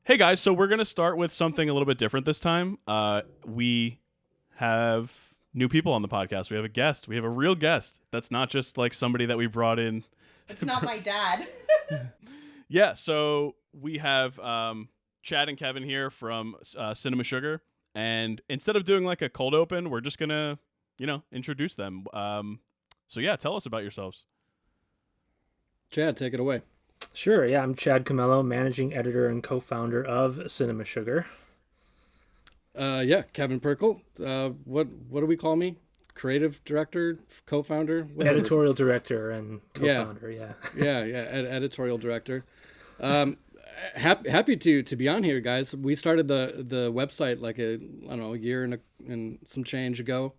Hey guys, so we're gonna start with something a little bit different this time. We have new people on the podcast. We have a guest. We have a real guest. That's not just like somebody that we brought in. It's not my dad. Yeah, so we have Chad and Kevin here from Cinema Sugar, and instead of doing like a cold open, we're just gonna, introduce them. So yeah, tell us about yourselves. Chad, take it away. Sure, yeah, I'm Chad Camello, managing editor and co-founder of Cinema Sugar. Kevin Perkle. What do we call me? Creative director, co-founder, whatever. Editorial director and co-founder. Editorial director. Happy to be on here, guys. We started the website like a year and some change ago.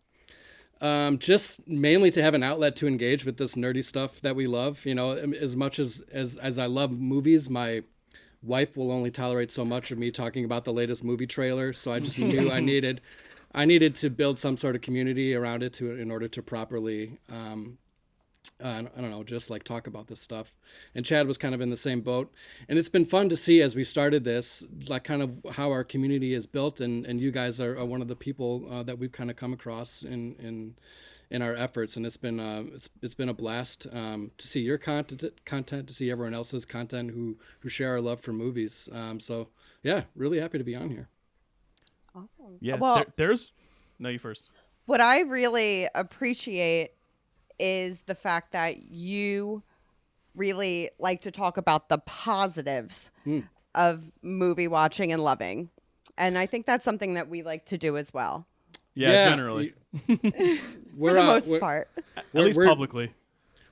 Just mainly to have an outlet to engage with this nerdy stuff that we love. As much as I love movies, my wife will only tolerate so much of me talking about the latest movie trailer. So I just knew I needed to build some sort of community around it in order to properly, just like talk about this stuff. And Chad was kind of in the same boat. And it's been fun to see as we started this, like kind of how our community is built. And you guys are one of the people that we've kind of come across in our efforts. And it's been a blast to see your content, to see everyone else's content who share our love for movies. So yeah, really happy to be on here. Awesome. Yeah, well, no, you first. What I really appreciate is the fact that you really like to talk about the positives of movie watching and loving. And I think that's something that we like to do as well. Yeah. Generally. For the most part. At least publicly.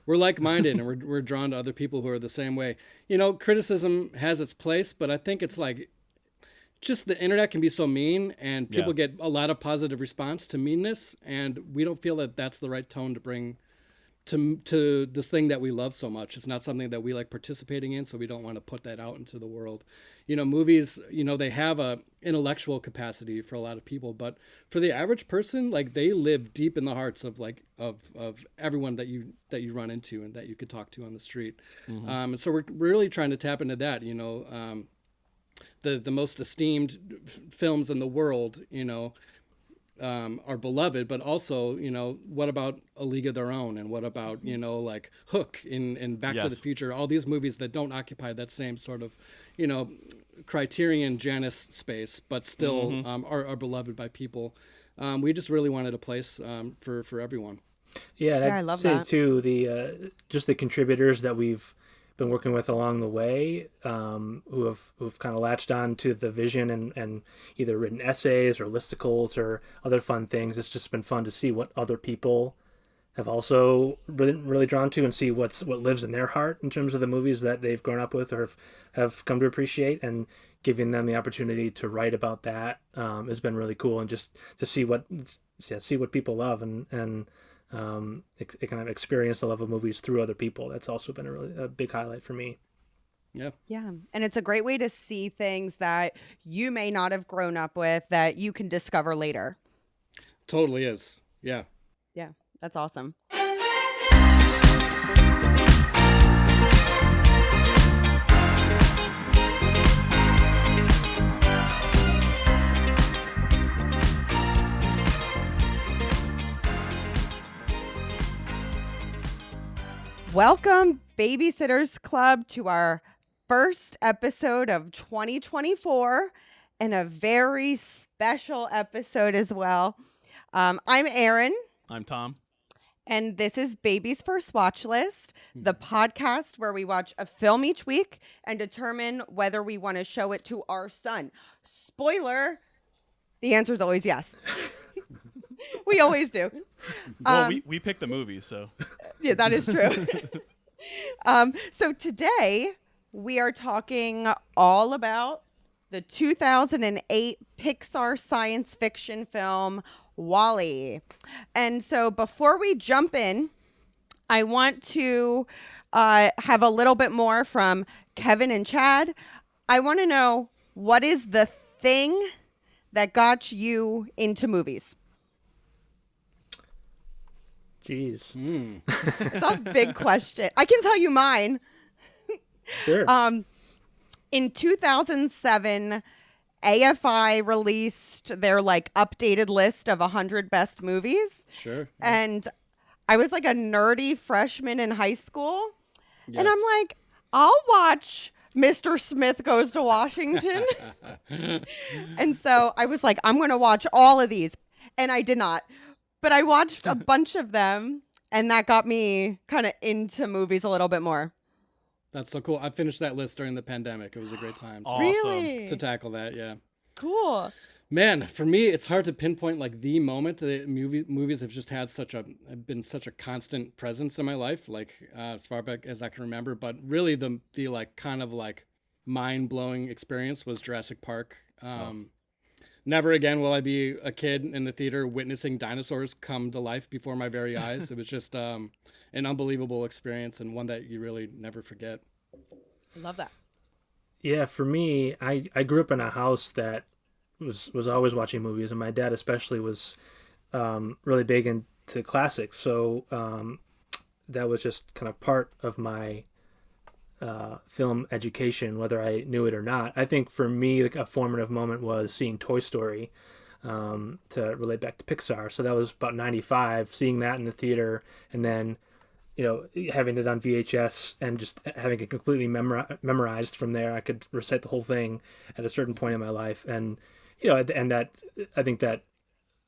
We're like-minded and we're drawn to other people who are the same way. Criticism has its place, but I think it's like just the internet can be so mean and people get a lot of positive response to meanness, and we don't feel that that's the right tone to bring to this thing that we love so much. It's not something that we like participating in, so we don't want to put that out into the world. Movies, they have a intellectual capacity for a lot of people, but for the average person, like they live deep in the hearts of everyone that you run into and that you could talk to on the street. Mm-hmm. And so we're really trying to tap into that. The most esteemed films in the world, are beloved, but also, what about A League of Their Own? And what about, like Hook in Back to the Future? All these movies that don't occupy that same sort of, Criterion Janus space, but still are beloved by people. We just really wanted a place for everyone. Yeah, I love say that. Too, just the contributors that we've been working with along the way, who've kind of latched on to the vision and either written essays or listicles or other fun things. It's just been fun to see what other people have also been really drawn to and see what lives in their heart in terms of the movies that they've grown up with or have come to appreciate, and giving them the opportunity to write about that has been really cool, and just to see what people love and kind of experience the love of movies through other people. That's also been a big highlight for me. Yeah. And it's a great way to see things that you may not have grown up with that you can discover later. Totally is. Yeah. That's awesome. Welcome, Babysitters Club, to our first episode of 2024, and a very special episode as well. I'm Erin. I'm Tom. And this is Baby's First Watch List, the podcast where we watch a film each week and determine whether we want to show it to our son. Spoiler, the answer is always yes. We always do. Well, we pick the movies, so. Yeah, that is true. So today we are talking all about the 2008 Pixar science fiction film, WALL-E. And so before we jump in, I want to have a little bit more from Kevin and Chad. I want to know, what is the thing that got you into movies? Jeez. It's a big question. I can tell you mine. Sure. In 2007, AFI released their like updated list of 100 best movies. Sure. And I was like a nerdy freshman in high school. Yes. And I'm like, I'll watch Mr. Smith Goes to Washington. And so I was like, I'm going to watch all of these. And I did not. But I watched a bunch of them. And that got me kind of into movies a little bit more. That's so cool. I finished that list during the pandemic. It was a great time Awesome. Really? to tackle that. Yeah. Cool. Man, for me, it's hard to pinpoint like the moment. The movies have just have been such a constant presence in my life, like as far back as I can remember. But really, the like kind of like mind blowing experience was Jurassic Park. Never again will I be a kid in the theater witnessing dinosaurs come to life before my very eyes. It was just an unbelievable experience and one that you really never forget. I love that. Yeah, for me, I grew up in a house that was always watching movies, and my dad especially was really big into classics. So that was just kind of part of my film education, whether I knew it or not. I think for me, like, a formative moment was seeing Toy Story, to relate back to Pixar. So that was about 95, seeing that in the theater, and then, having it on VHS and just having it completely memorized from there. I could recite the whole thing at a certain point in my life. And, and that, I think that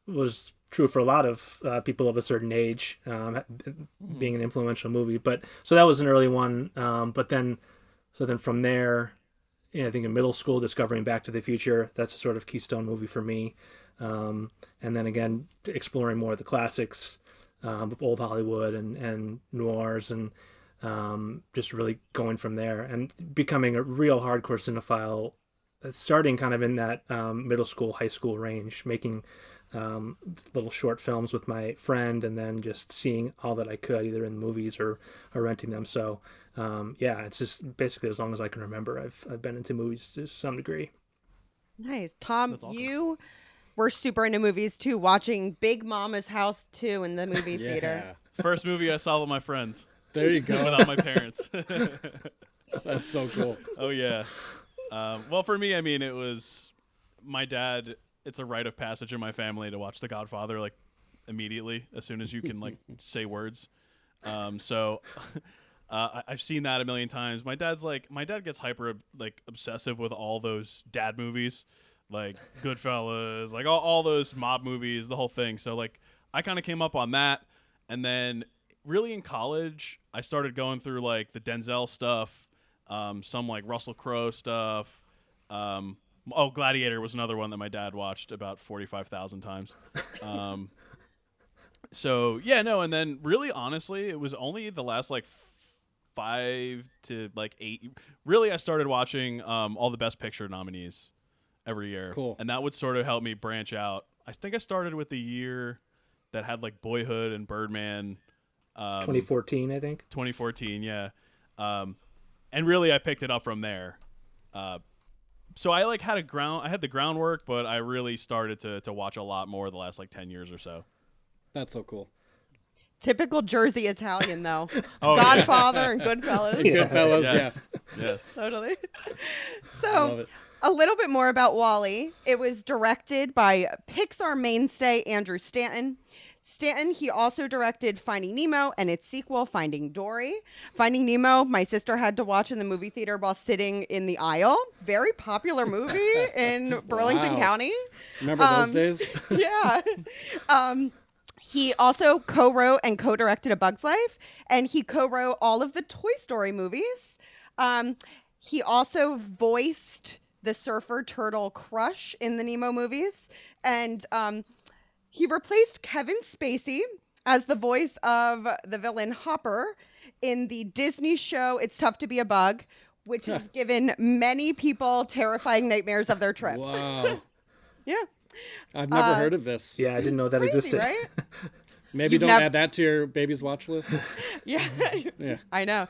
was true for a lot of people of a certain age, being an influential movie. But so that was an early one. But then from there, I think in middle school, discovering Back to the Future, that's a sort of keystone movie for me. And then again, exploring more of the classics of old Hollywood and noirs, and just really going from there and becoming a real hardcore cinephile, starting kind of in that middle school, high school range, making little short films with my friend, and then just seeing all that I could, either in movies or renting them. So it's just basically as long as I can remember, I've been into movies to some degree. Nice. Tom, That's awesome. you were super into movies too, watching Big Mama's House 2 in the movie theater. First movie I saw with my friends. There you go. Without my parents. That's so cool. Oh, yeah. Well, for me, I mean, it was my dad. It's a rite of passage in my family to watch The Godfather, like, immediately, as soon as you can, like, say words. So I've seen that a million times. My dad gets hyper, like, obsessive with all those dad movies, like Goodfellas, like all those mob movies, the whole thing. So, like, I kind of came up on that. And then really in college, I started going through, like, the Denzel stuff, some, like, Russell Crowe stuff. Gladiator was another one that my dad watched about 45,000 times. And then really, honestly, it was only the last, like, 5 to, like, 8. Really, I started watching all the Best Picture nominees every year. Cool. And that would sort of help me branch out. I think I started with the year that had, like, Boyhood and Birdman. 2014, I think. 2014, yeah. And really, I picked it up from there. So I, like, had the groundwork, but I really started to watch a lot more the last, like, 10 years or so. That's so cool. Typical Jersey Italian, though. Oh, Godfather and Goodfellas. Goodfellas, Yes. yeah. Yes. Totally. I love So, it. a little bit more about WALL-E. It was directed by Pixar mainstay Andrew Stanton. He also directed Finding Nemo and its sequel, Finding Dory. Finding Nemo, my sister had to watch in the movie theater while sitting in the aisle. Very popular movie in Burlington Wow. County. Remember those days? Yeah. He also co-wrote and co-directed A Bug's Life, and he co-wrote all of the Toy Story movies. He also voiced the surfer turtle Crush in the Nemo movies, and he replaced Kevin Spacey as the voice of the villain Hopper in the Disney show It's Tough to Be a Bug, which has given many people terrifying nightmares of their trip. Wow. Yeah. I've never heard of this. Yeah, I didn't know that Crazy, existed. right? Maybe You've don't nev- add that to your baby's watch list. Yeah. Yeah. I know.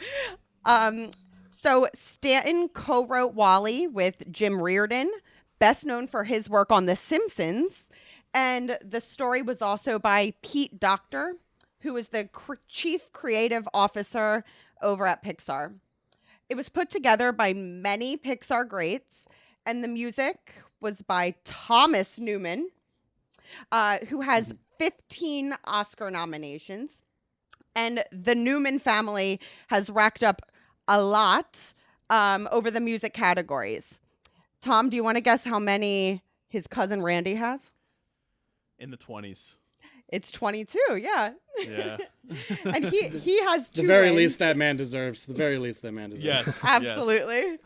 So Stanton co-wrote WALL-E with Jim Reardon, best known for his work on The Simpsons. And the story was also by Pete Docter, who is the chief creative officer over at Pixar. It was put together by many Pixar greats, and the music was by Thomas Newman, who has 15 Oscar nominations. And the Newman family has racked up a lot over the music categories. Tom, do you want to guess how many his cousin Randy has? In the 20s. It's 22, yeah. Yeah. And he has two The very wins. least that man deserves. The very least that man deserves. Yes. Absolutely. Yes.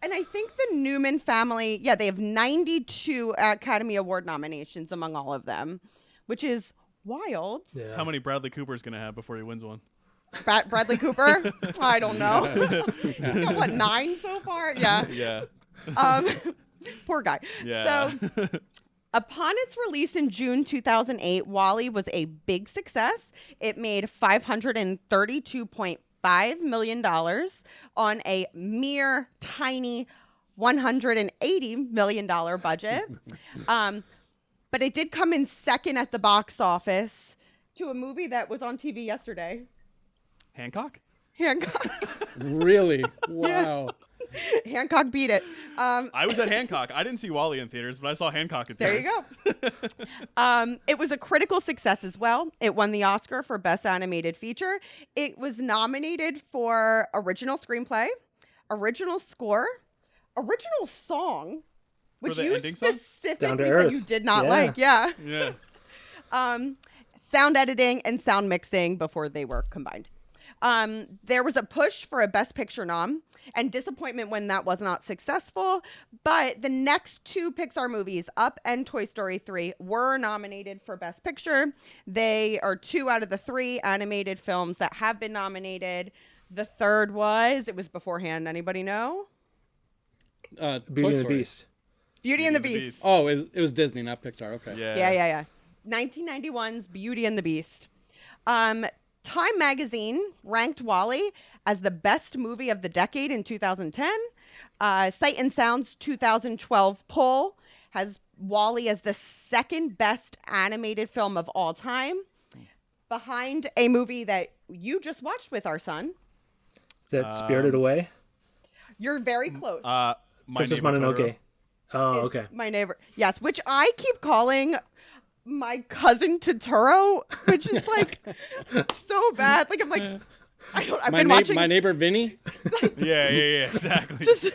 And I think the Newman family, yeah, they have 92 Academy Award nominations among all of them, which is wild. Yes. How many Bradley Cooper's going to have before he wins one? Bradley Cooper? I don't know. He's got, what, 9 so far? Yeah. Yeah. Poor guy. Yeah. So upon its release in June 2008, WALL-E was a big success. It made $532.5 million on a mere tiny $180 million budget. But it did come in second at the box office to a movie that was on TV yesterday. Hancock? Hancock. Really? Wow. Hancock beat it. I was at Hancock. I didn't see WALL-E in theaters, but I saw Hancock in theaters. There you go. It was a critical success as well. It won the Oscar for Best Animated Feature. It was nominated for Original Screenplay, Original Score, Original Song, which you specifically said you did not like. Yeah. Yeah. Sound editing and sound mixing before they were combined. There was a push for a Best Picture nom and disappointment when that was not successful. But the next 2 Pixar movies, Up and Toy Story 3, were nominated for Best Picture. They are 2 out of the 3 animated films that have been nominated. The third was, it was beforehand. Anybody know? Beauty and the Beast. Beauty and the Beast. Oh, it was Disney, not Pixar. Okay. Yeah. 1991's Beauty and the Beast. Time magazine ranked WALL-E as the best movie of the decade in 2010. Sight and Sound's 2012 poll has WALL-E as the second best animated film of all time, behind a movie that you just watched with our son. Is that Spirited Away? You're very close. Princess Mononoke. Oh, okay. My neighbor. Yes, which I keep calling my cousin Totoro, which is like so bad. Like, I'm like, I've been watching my neighbor Vinny. Yeah, exactly. Just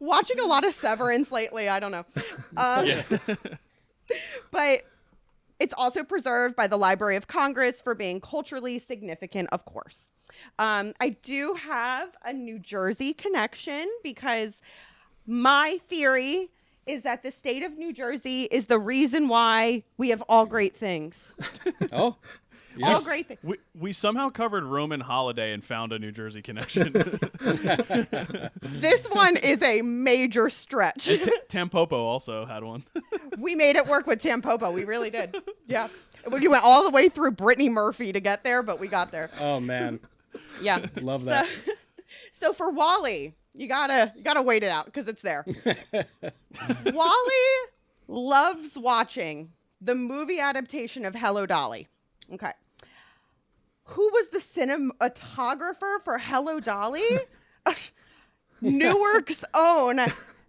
watching a lot of Severance lately. I don't know. But it's also preserved by the Library of Congress for being culturally significant, of course. I do have a New Jersey connection because my theory is that the state of New Jersey is the reason why we have all great things. Oh, yes. All great things. We somehow covered Roman holiday and found a New Jersey connection. This one is a major stretch. Tampopo also had one. We made it work with Tampopo. We really did. Yeah. We went all the way through Brittany Murphy to get there, but we got there. Oh, man. Yeah. Love that. So for WALL-E, you gotta wait it out because it's there. WALL-E loves watching the movie adaptation of Hello Dolly. Okay. Who was the cinematographer for Hello Dolly? Newark's own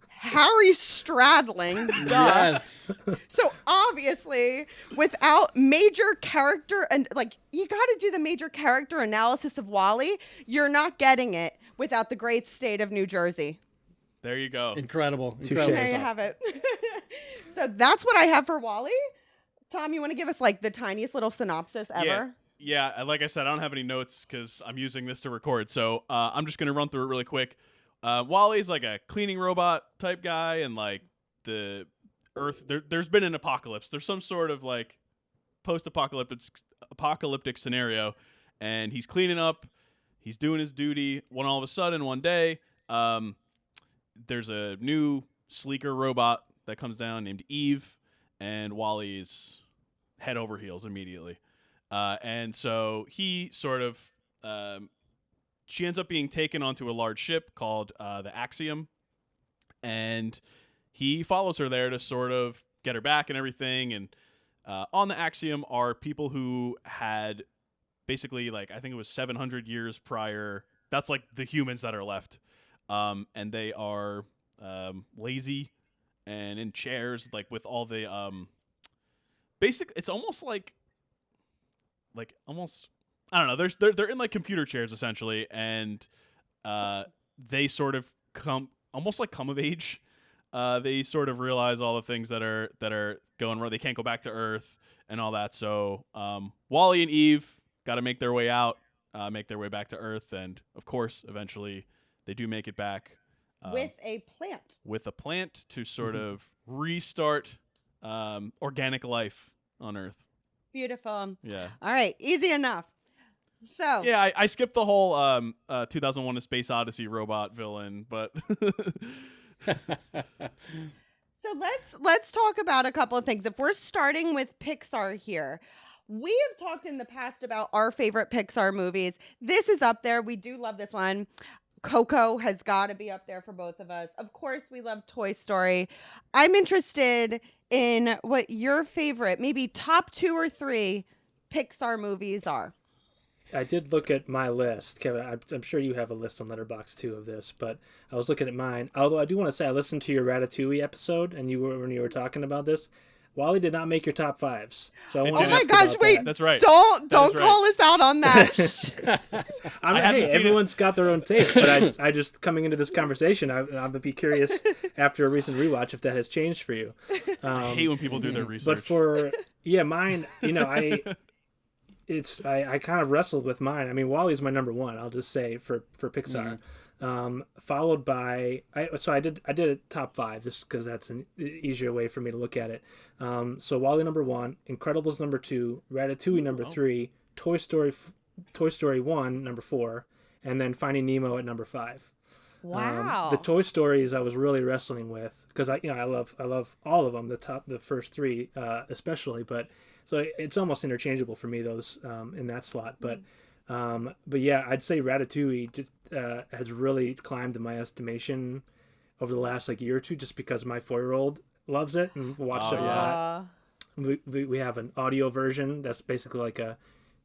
Harry Stradling. Yes. So obviously, without major character and you got to do the major character analysis of WALL-E, you're not getting it without the great state of New Jersey. There you go. Incredible. There you have it. So that's what I have for WALL-E. Tom, you want to give us the tiniest little synopsis ever? Yeah. Like I said, I don't have any notes because I'm using this to record. So I'm just gonna run through it really quick. WALL-E's like a cleaning robot type guy, and the Earth. There's been an apocalypse. There's some sort of post-apocalyptic scenario, and he's cleaning up. He's doing his duty. When all of a sudden, one day, there's a new, sleeker robot that comes down named Eve, and WALL-E's head over heels immediately. And so he sort of, she ends up being taken onto a large ship called the Axiom, and he follows her there to sort of get her back and everything. And on the Axiom are people who had basically, I think it was 700 years prior, that's like the humans that are left, and they are lazy and in chairs, like with all the basic. It's almost like almost I don't know. They're in like computer chairs essentially, and they sort of come of age. They sort of realize all the things that are going wrong. They can't go back to Earth and all that. So Wally and Eve got to make their way out, make their way back to Earth, and of course, eventually, they do make it back with a plant. With a plant to sort of restart organic life on Earth. Beautiful. Yeah. All right, easy enough. So yeah, I skipped the whole 2001: A Space Odyssey robot villain, but. So let's talk about a couple of things. If we're starting with Pixar here, we have talked in the past about our favorite Pixar movies. This is up there. We do love this one. Coco has got to be up there for both of us. Of course, we love Toy Story. I'm interested in what your favorite, maybe top 2 or 3 Pixar movies are. I did look at my list, Kevin. I'm sure you have a list on Letterboxd too of this, but I was looking at mine. Although I do want to say I listened to your Ratatouille episode, and when you were talking about this, Wally did not make your top 5s. So I want to oh my gosh, wait! That. That's right. Don't call us out on that. Hey, everyone's got their own taste, but I just coming into this conversation, I would be curious after a recent rewatch if that has changed for you. I hate when people do their research. But for mine, I kind of wrestled with mine. I mean, Wally's my number 1. I'll just say for Pixar, followed by I did a top 5 just because that's an easier way for me to look at it. So Wally number 1, Incredibles number 2, Ratatouille number 3, Toy Story 1 number 4, and then Finding Nemo at number 5. Wow. The Toy Stories I was really wrestling with because I love all of them. The first 3 especially, but. So it's almost interchangeable for me, those in that slot. But yeah, I'd say Ratatouille just, has really climbed in my estimation over the last year or two, just because my 4-year-old loves it and watched it a lot. We have an audio version that's basically like a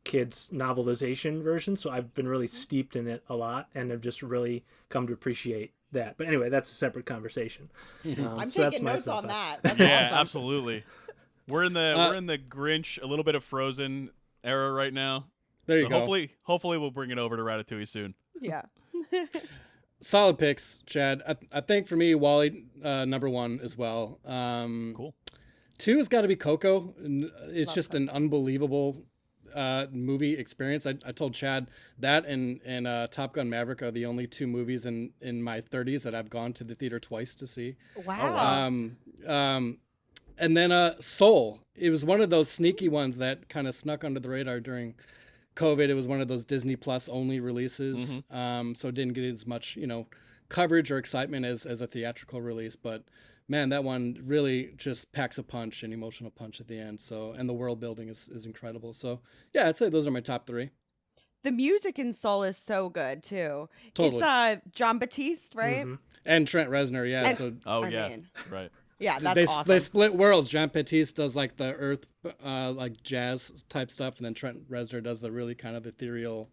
kid's novelization version. So I've been really steeped in it a lot and have just really come to appreciate that. But anyway, that's a separate conversation. I'm taking notes on that. That's yeah, awesome. Absolutely. We're in the Grinch, a little bit of Frozen era right now. There you go. Hopefully we'll bring it over to Ratatouille soon. Yeah. Solid picks, Chad. I think for me, Wally number 1 as well. Cool. 2 has got to be Coco. It's just an unbelievable movie experience. I told Chad that and Top Gun Maverick are the only 2 movies in my 30s that I've gone to the theater twice to see. Wow. And then Soul. It was one of those sneaky ones that kind of snuck under the radar during COVID. It was one of those Disney Plus only releases. So it didn't get as much, coverage or excitement as a theatrical release. But man, that one really just packs a punch, an emotional punch at the end. So, and the world building is incredible. So yeah, I'd say those are my top 3. The music in Soul is so good too. Totally. It's John Batiste, right? And Trent Reznor. Yeah. Right. Yeah, that's awesome. They split worlds. Jean Baptiste does like the earth, jazz type stuff, and then Trent Reznor does the really kind of ethereal,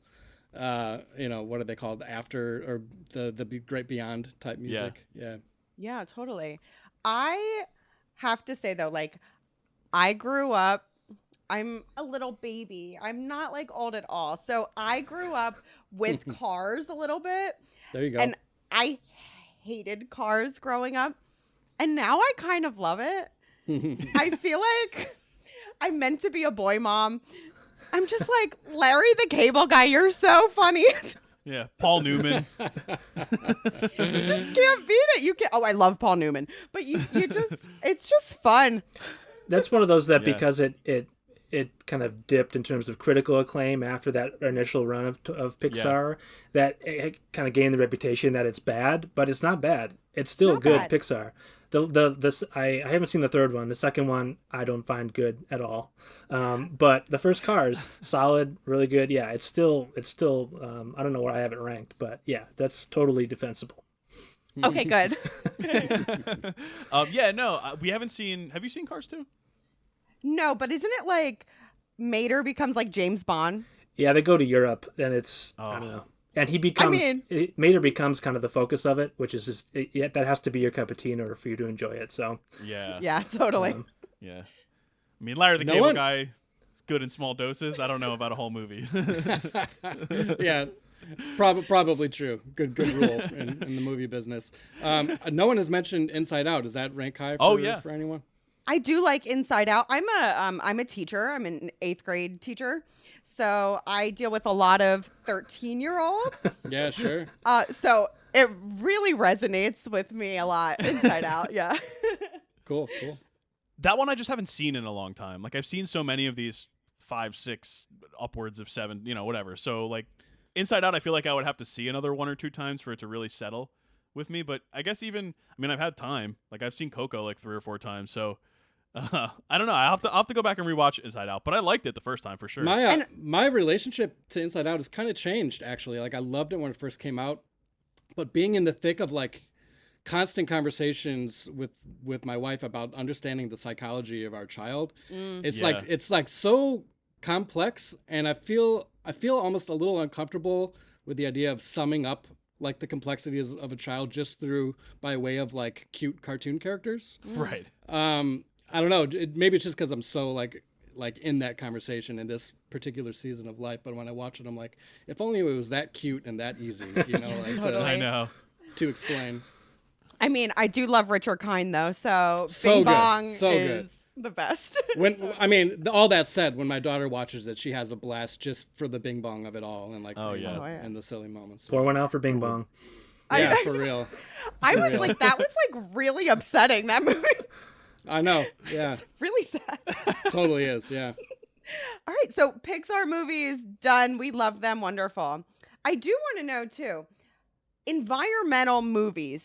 what are they called? After or the great beyond type music. Yeah, totally. I have to say though, I grew up. I'm a little baby. I'm not old at all. So I grew up with Cars a little bit. There you go. And I hated Cars growing up. And now I kind of love it. I feel like I'm meant to be a boy mom. I'm just like, Larry the Cable Guy, you're so funny. Yeah, Paul Newman. You just can't beat it. You can't. Oh, I love Paul Newman. But you just, it's just fun. That's one of those that because it kind of dipped in terms of critical acclaim after that initial run of Pixar, that it kind of gained the reputation that it's bad, but it's not bad. It's still good bad. Pixar. I haven't seen the third one. The second one I don't find good at all. But the first Cars, solid, really good. Yeah, it's still. I don't know where I have it ranked, but yeah, that's totally defensible. Okay, good. We haven't seen. Have you seen Cars 2? No, but isn't it Mater becomes James Bond? Yeah, they go to Europe, and it's I don't know. And he becomes, mean- Mater becomes kind of the focus of it, which is just, that has to be your cup of tea in order for you to enjoy it. So, Yeah. Yeah, totally. Yeah. I mean, Larry the No Cable one- Guy is good in small doses. I don't know about a whole movie. Yeah, it's probably true. Good rule in the movie business. No one has mentioned Inside Out. Does that rank high for anyone? I do like Inside Out. I'm a teacher. I'm an 8th grade teacher. So I deal with a lot of 13-year-olds. Yeah, sure. So it really resonates with me a lot, Inside Out. Yeah. Cool. That one I just haven't seen in a long time. Like, I've seen so many of these 5, 6, upwards of 7, whatever. So, like, Inside Out, I feel like I would have to see another 1 or 2 times for it to really settle with me. But I guess I've had time. Like, I've seen Coco like 3 or 4 times. So, I don't know. I'll have to go back and rewatch Inside Out. But I liked it the first time for sure. My relationship to Inside Out has kind of changed, actually. Like, I loved it when it first came out. But being in the thick of, like, constant conversations with my wife about understanding the psychology of our child, it's like so complex, and I feel almost a little uncomfortable with the idea of summing up like the complexities of a child just by way of like cute cartoon characters. Right. I don't know. Maybe it's just because I'm so like in that conversation in this particular season of life. But when I watch it, I'm like, if only it was that cute and that easy, like Totally. I know. to explain. I mean, I do love Richard Kind though, so So Bing good. Bong So is good. the best. All that said, when my daughter watches it, she has a blast just for the Bing Bong of it all, and like and the silly moments. pour one out for Bing Bong. Yeah, for real. I was like, that was like really upsetting, that movie. I know. Yeah, Really sad. totally is. Yeah. All right, so Pixar movies done. We love them. Wonderful. I do want to know too, environmental movies.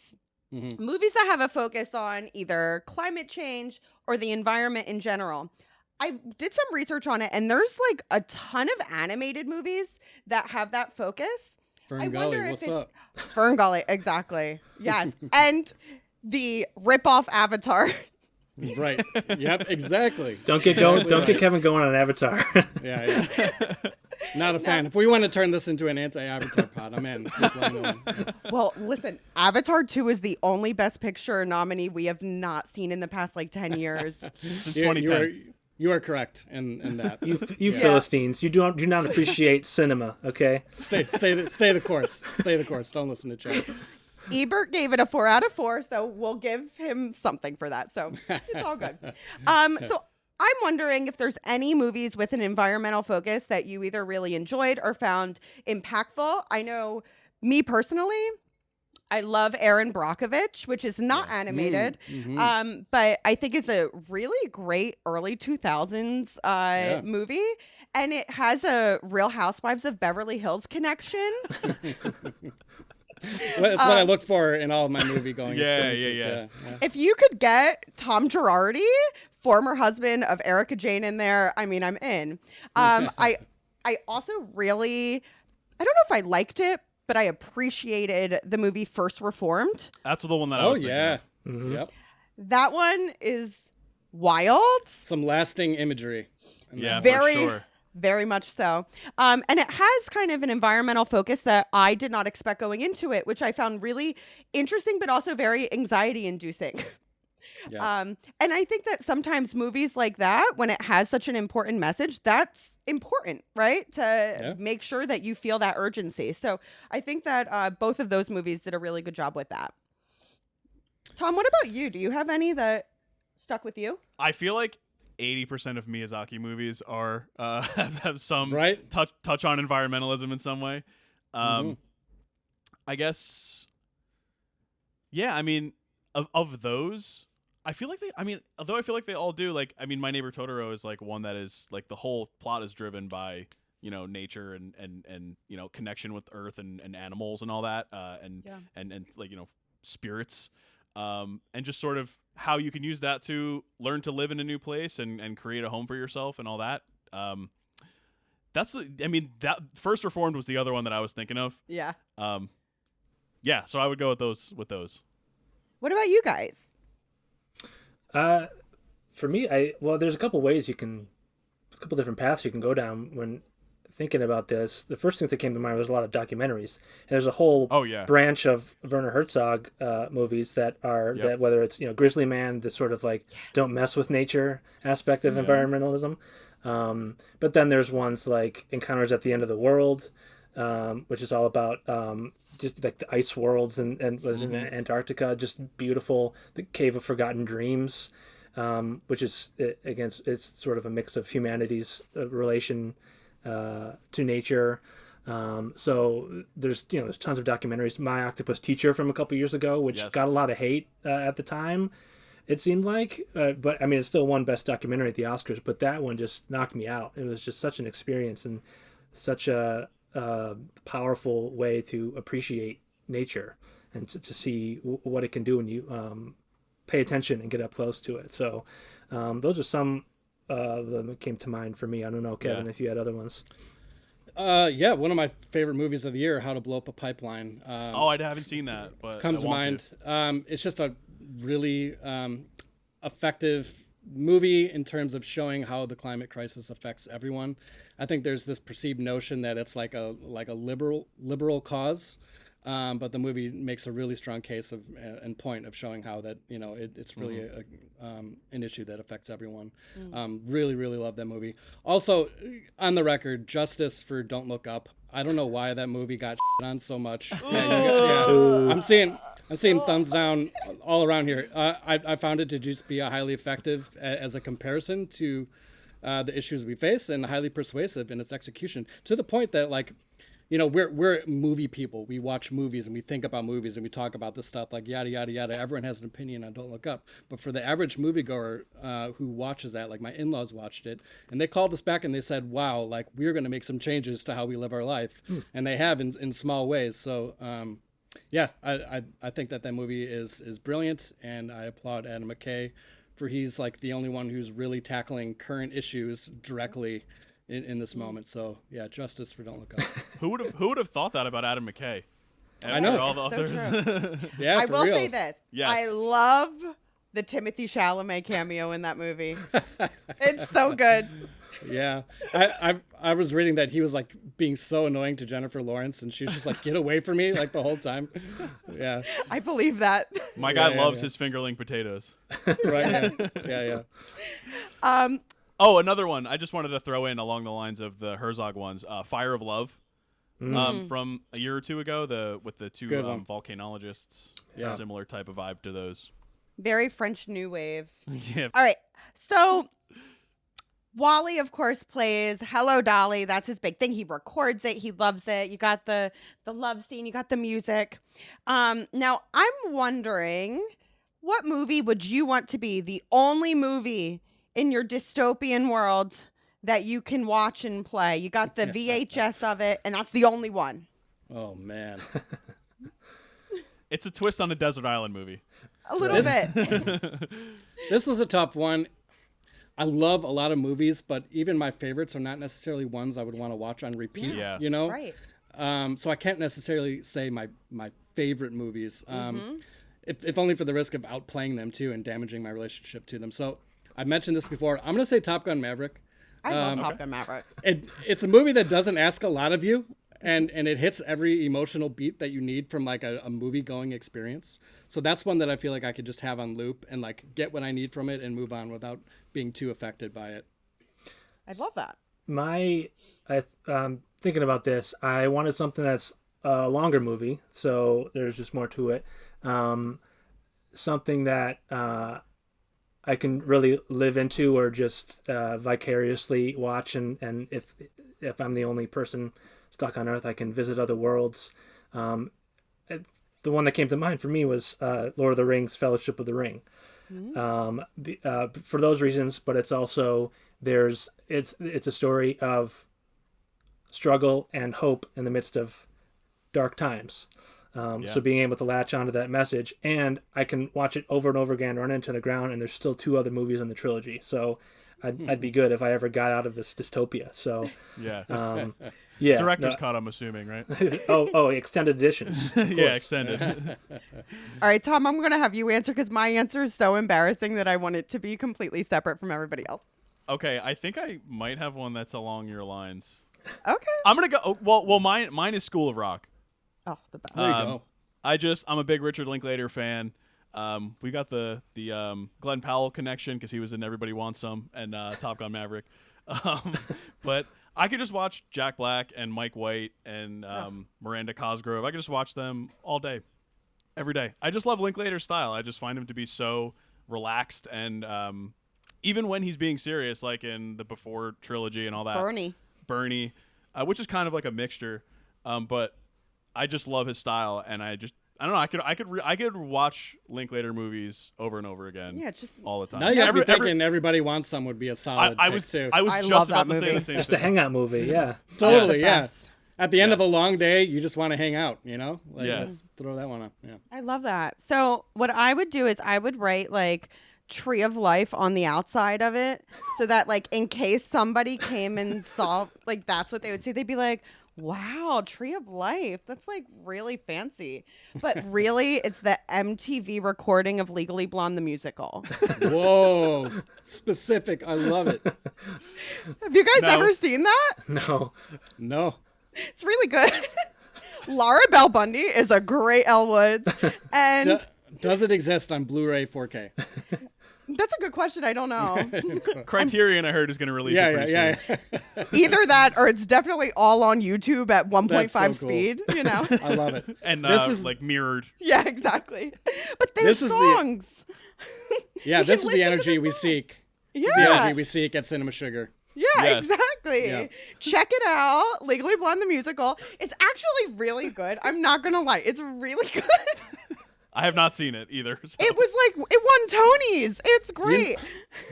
Mhm. Movies that have a focus on either climate change or the environment in general. I did some research on it, and there's like a ton of animated movies that have that focus. Fern Gully, what's up? Fern Gully, exactly. Yes. And the rip-off Avatar. Right. Yep. Exactly. Don't get Kevin going on Avatar. Yeah. Not a fan. If we want to turn this into an anti-Avatar pod, I'm in. Just let me know. Well, listen, Avatar 2 is the only Best Picture nominee we have not seen in the past like 10 years. Since 2010. You are correct in that. You Philistines, you do not appreciate cinema. Okay. Stay the course. Stay the course. Don't listen to Chad. Ebert gave it a 4 out of 4, so we'll give him something for that. So it's all good. So I'm wondering if there's any movies with an environmental focus that you either really enjoyed or found impactful. I know me personally, I love Erin Brockovich, which is not animated, but I think is a really great early 2000s movie. And it has a Real Housewives of Beverly Hills connection. It's what I look for in all of my movie-going experiences. Yeah. If you could get Tom Girardi, former husband of Erica Jane, in there, I mean, I'm in. I also really, I don't know if I liked it, but I appreciated the movie First Reformed. That's the one that I was thinking of. Mm-hmm. Yep. That one is wild. Some lasting imagery. Yeah, Very, for sure. very much so. And it has kind of an environmental focus that I did not expect going into it, which I found really interesting, but also very anxiety inducing. Yeah. And I think that sometimes movies like that, when it has such an important message, that's important, right? To make sure that you feel that urgency. So I think that both of those movies did a really good job with that. Tom, what about you? Do you have any that stuck with you? I feel like 80% of Miyazaki movies are have some touch on environmentalism in some way. I guess, yeah. I mean, of those, I feel like although I feel like they all do. Like, I mean, My Neighbor Totoro is like one that is like the whole plot is driven by nature and connection with earth and animals and all that and like spirits. And just sort of how you can use that to learn to live in a new place and create a home for yourself and all that. That First Reformed was the other one that I was thinking of. Yeah. Yeah. So I would go with those. What about you guys? For me, there's a couple ways a couple different paths you can go down when thinking about this, the first thing that came to mind was a lot of documentaries. And there's a whole branch of Werner Herzog movies that are that whether it's Grizzly Man, the sort of like don't mess with nature aspect of environmentalism. But then there's ones like Encounters at the End of the World, which is all about just like the ice worlds and was in Antarctica, just beautiful. The Cave of Forgotten Dreams, which is it's sort of a mix of humanity's relation to nature. So there's tons of documentaries. My Octopus Teacher from a couple years ago, which got a lot of hate at the time, it seemed like, but I mean, it still won Best Documentary at the Oscars, but that one just knocked me out. It was just such an experience and such a powerful way to appreciate nature and to see what it can do when you pay attention and get up close to it. So those are some of them that came to mind for me. I don't know, Kevin, if you had other ones. One of my favorite movies of the year, How to Blow Up a Pipeline. I haven't seen that, but comes to mind. It's just a really effective movie in terms of showing how the climate crisis affects everyone. I think there's this perceived notion that it's like a liberal cause, but the movie makes a really strong case of and point of showing how that it's really an issue that affects everyone. Really love that movie. Also, on the record, justice for Don't Look Up. I don't know why that movie got shit on so much. I'm seeing thumbs down all around here. I found it to just be a highly effective as a comparison to the issues we face, and highly persuasive in its execution, to the point that we're movie people. We watch movies and we think about movies and we talk about this stuff like yada yada yada. Everyone has an opinion on Don't Look Up, but for the average moviegoer who watches that, like my in-laws watched it, and they called us back and they said, "Wow, like we're going to make some changes to how we live our life," and they have in small ways. So I think that movie is brilliant, and I applaud Adam McKay for he's like the only one who's really tackling current issues directly in this moment. So justice for Don't Look Up. Who would have thought that about Adam McKay? I know. All the others. Yeah, I will real. say this. Yes. I love the Timothy Chalamet cameo in that movie. It's so good. Yeah, I was reading that he was like being so annoying to Jennifer Lawrence, and she was just like, "Get away from me!" like the whole time. Yeah, I believe that. My guy loves his fingerling potatoes. Right. Yeah. Oh, another one I just wanted to throw in along the lines of the Herzog ones. Fire of Love, from a year or two ago. With the two volcanologists. Yeah. Similar type of vibe to those. Very French New Wave. Yeah. All right, so Wally, of course, plays Hello Dolly. That's his big thing. He records it. He loves it. You got the love scene. You got the music. Now, I'm wondering, what movie would you want to be the only movie in your dystopian world that you can watch and play? You got the VHS of it, and that's the only one. Oh, man. It's a twist on a desert island movie. A little bit. This was a tough one. I love a lot of movies, but even my favorites are not necessarily ones I would want to watch on repeat. Yeah. Right. So I can't necessarily say my favorite movies, if only for the risk of outplaying them too and damaging my relationship to them. So I mentioned this before. I'm going to say Top Gun Maverick. I love Top Gun Maverick. It's a movie that doesn't ask a lot of you, and it hits every emotional beat that you need from like a movie going experience. So that's one that I feel like I could just have on loop and like get what I need from it and move on without being too affected by it. I love that. Thinking about this, I wanted something that's a longer movie, so there's just more to it. Something that I can really live into or just vicariously watch, and if I'm the only person stuck on Earth, I can visit other worlds. The one that came to mind for me was Lord of the Rings, Fellowship of the Ring. For those reasons, but it's also it's a story of struggle and hope in the midst of dark times. So being able to latch onto that message, and I can watch it over and over again, run into the ground, and there's still 2 other movies in the trilogy. So I'd be good if I ever got out of this dystopia. So Director's cut, I'm assuming, right? Extended editions. Yeah, extended. All right, Tom, I'm going to have you answer because my answer is so embarrassing that I want it to be completely separate from everybody else. Okay, I think I might have one that's along your lines. Okay. I'm gonna go. Well, mine is School of Rock. Oh, the best. There you go. I'm a big Richard Linklater fan. We got the Glenn Powell connection because he was in Everybody Wants Some and Top Gun Maverick. But I could just watch Jack Black and Mike White and Miranda Cosgrove. I could just watch them all day, every day. I just love Linklater's style. I just find him to be so relaxed, and even when he's being serious, like in the Before trilogy and all that. Bernie, which is kind of like a mixture, but I just love his style, and I don't know. I could watch Linklater movies over and over again. Yeah, just all the time. Now you have me thinking Everybody Wants Some would be a solid I pick, was too. I was I just love about that to say movie. the same Just thing. a hangout movie, yeah. Totally, the yeah. best. At the end of a Yes. long day, you just want to hang out, you know? Like, Yes. let's throw that one up. Yeah. I love that. So what I would do is I would write like Tree of Life on the outside of it, so that like in case somebody came and saw, like that's what they would see, they'd be like, wow, Tree of Life, that's like really fancy. But really, it's the MTV recording of Legally Blonde the musical. Whoa. Specific. I love it. Have you guys No. ever seen that? No. No. It's really good. Laura Bell Bundy is a great Elle Woods, and Does it exist on Blu-ray 4K? that's a good question. I don't know. Criterion, I heard, is going to release Yeah, it pretty yeah, soon. yeah. Either that, or it's definitely all on YouTube at 1.5 That's so cool. speed. You know. I love it. And This is- like mirrored. Yeah, exactly. But their This is the- songs. Yeah, You this can is the listen to energy the we song. seek. The Yeah. energy we seek at Cinema Sugar. Yeah, Yes. exactly. Yeah. Check it out. Legally Blonde the musical. It's actually really good. I'm not gonna lie. It's really good. I have not seen it either. So. It was like it won Tonys. It's great.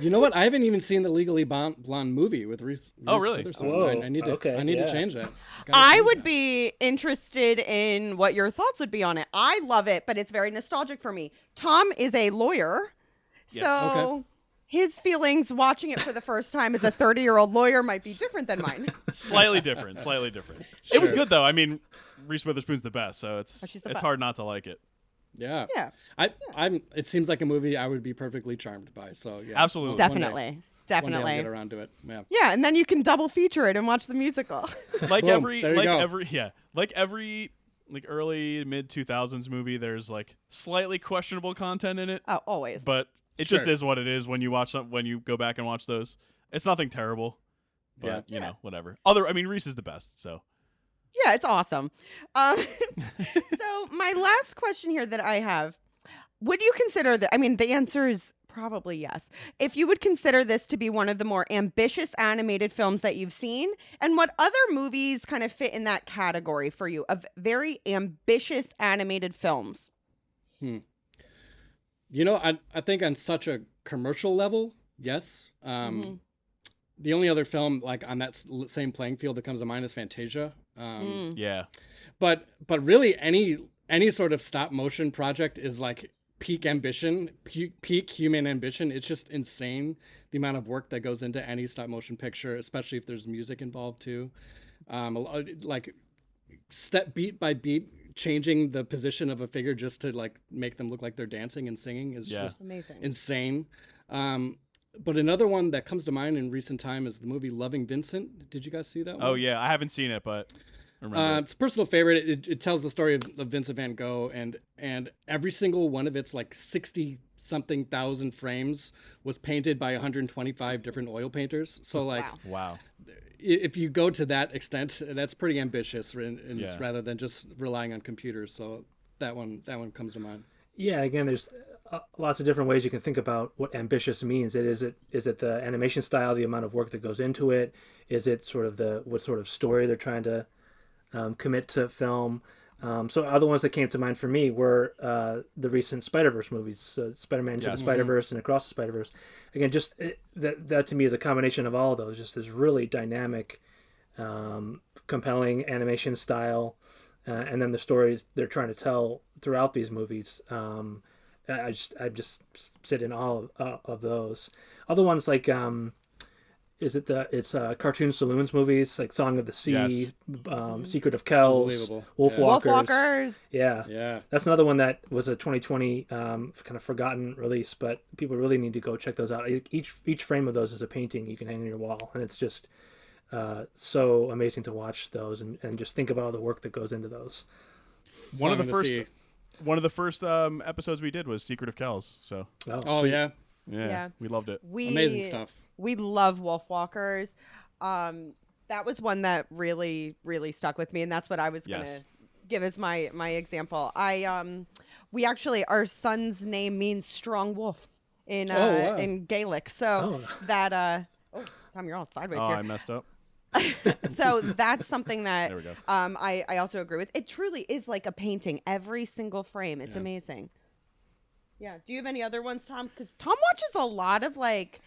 You know what? I haven't even seen the Legally Blonde movie with Reese Oh, really? Witherspoon. Whoa, I need to. okay, I need yeah. to change that. Gotta I change would that. be interested in what your thoughts would be on it. I love it, but it's very nostalgic for me. Tom is a lawyer, Yes. so Okay. his feelings watching it for the first time as a 30-year-old lawyer might be different than mine. Slightly different. It was Sure. good though. I mean, Reese Witherspoon's the best, so it's Oh, she's the it's best. hard not to like it. Yeah. Yeah, I'm. It seems like a movie I would be perfectly charmed by. So yeah. Absolutely. One day- definitely, One day definitely. I'll get around to it. Yeah. Yeah, and then you can double feature it and watch the musical. Like Boom, every there you go. every like early mid 2000s movie, there's like slightly questionable content in it, Oh, always. but it just Sure. is what it is when you watch when you go back and watch those. It's nothing terrible. But Yeah. you Yeah. know, whatever. Reese is the best, so Yeah, it's awesome. So my last question here that I have, would you consider that, I mean, the answer is probably yes. If you would consider this to be one of the more ambitious animated films that you've seen, and what other movies kind of fit in that category for you of very ambitious animated films? You know, I think on such a commercial level, yes. Mhm. The only other film like on that same playing field that comes to mind is Fantasia. yeah. But really, any sort of stop motion project is like peak ambition, peak human ambition. It's just insane the amount of work that goes into any stop motion picture, especially if there's music involved too. Like step beat by beat, changing the position of a figure just to like make them look like they're dancing and singing is Yeah. just Amazing. insane. But another one that comes to mind in recent time is the movie Loving Vincent. Did you guys see that one? Oh yeah, I haven't seen it, but I remember. It's a personal favorite. It tells the story of Vincent Van Gogh, and every single one of its like 60-something thousand frames was painted by 125 different oil painters. So like, Wow. Wow. if you go to that extent, that's pretty ambitious, and Yeah. rather than just relying on computers. So that one comes to mind. Yeah, again, there's lots of different ways you can think about what ambitious means. Is it the animation style, the amount of work that goes into it? Is it sort of what sort of story they're trying to commit to film? So other ones that came to mind for me were the recent Spider-Verse movies, Spider-Man Into the Yes. Spider-Verse and Across the Spider-Verse. Again, just that to me is a combination of all of those. Just this really dynamic, compelling animation style, and then the stories they're trying to tell throughout these movies. I just sit in all of those. Other ones like it's Cartoon Saloons movies like Song of the Sea, Yes. Secret of Kells, Unbelievable. Wolf Yeah. Walkers. Wolfwalkers. Yeah, Yeah. that's another one that was a 2020 kind of forgotten release, but people really need to go check those out. Each frame of those is a painting you can hang on your wall, and it's just so amazing to watch those and just think about all the work that goes into those. One of the first episodes we did was Secret of Kells. So Oh yeah. yeah, we loved it. Amazing stuff. We love Wolfwalkers. That was one that really, really stuck with me, and that's what I was gonna give as my example. We actually, our son's name means strong wolf in Gaelic. So that Tom, you're all sideways here. I messed up. So that's something that There we go. I also agree with. It truly is like a painting. Every single frame. It's amazing. Yeah. Do you have any other ones, Tom? Because Tom watches a lot of like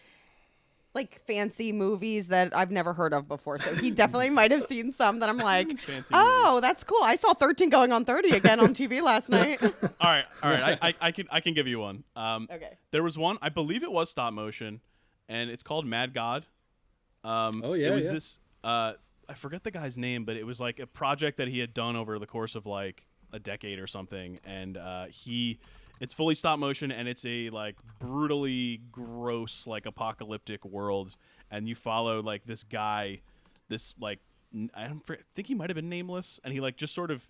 fancy movies that I've never heard of before. So he definitely might have seen some that I'm like, oh, that's cool. I saw 13 Going on 30 again on TV last night. All right. I can give you one. Okay. There was one. I believe it was stop motion, and it's called Mad God. It was this. I forget the guy's name, but it was like a project that he had done over the course of like a decade or something, and it's fully stop motion, and it's a like brutally gross like apocalyptic world, and you follow like this guy, this like I think he might have been nameless, and he like just sort of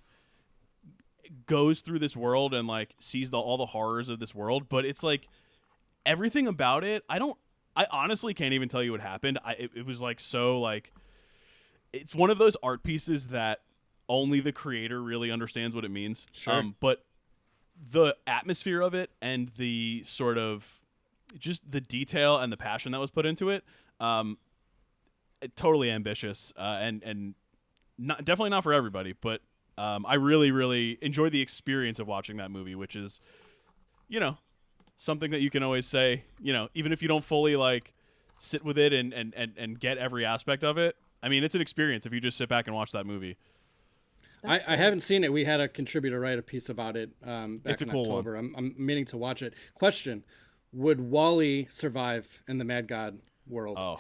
goes through this world and like sees all the horrors of this world, but it's like everything about it. I honestly can't even tell you what happened. It was like so like it's one of those art pieces that only the creator really understands what it means. Sure. But the atmosphere of it and the sort of just the detail and the passion that was put into it, totally ambitious and not definitely not for everybody. But I really, really enjoyed the experience of watching that movie, which is, something that you can always say, even if you don't fully like sit with it and get every aspect of it. I mean, it's an experience if you just sit back and watch that movie. I haven't seen it. We had a contributor write a piece about it back It's a in cool October. one. I'm meaning to watch it. Question: would Wally survive in the Mad God world? Oh,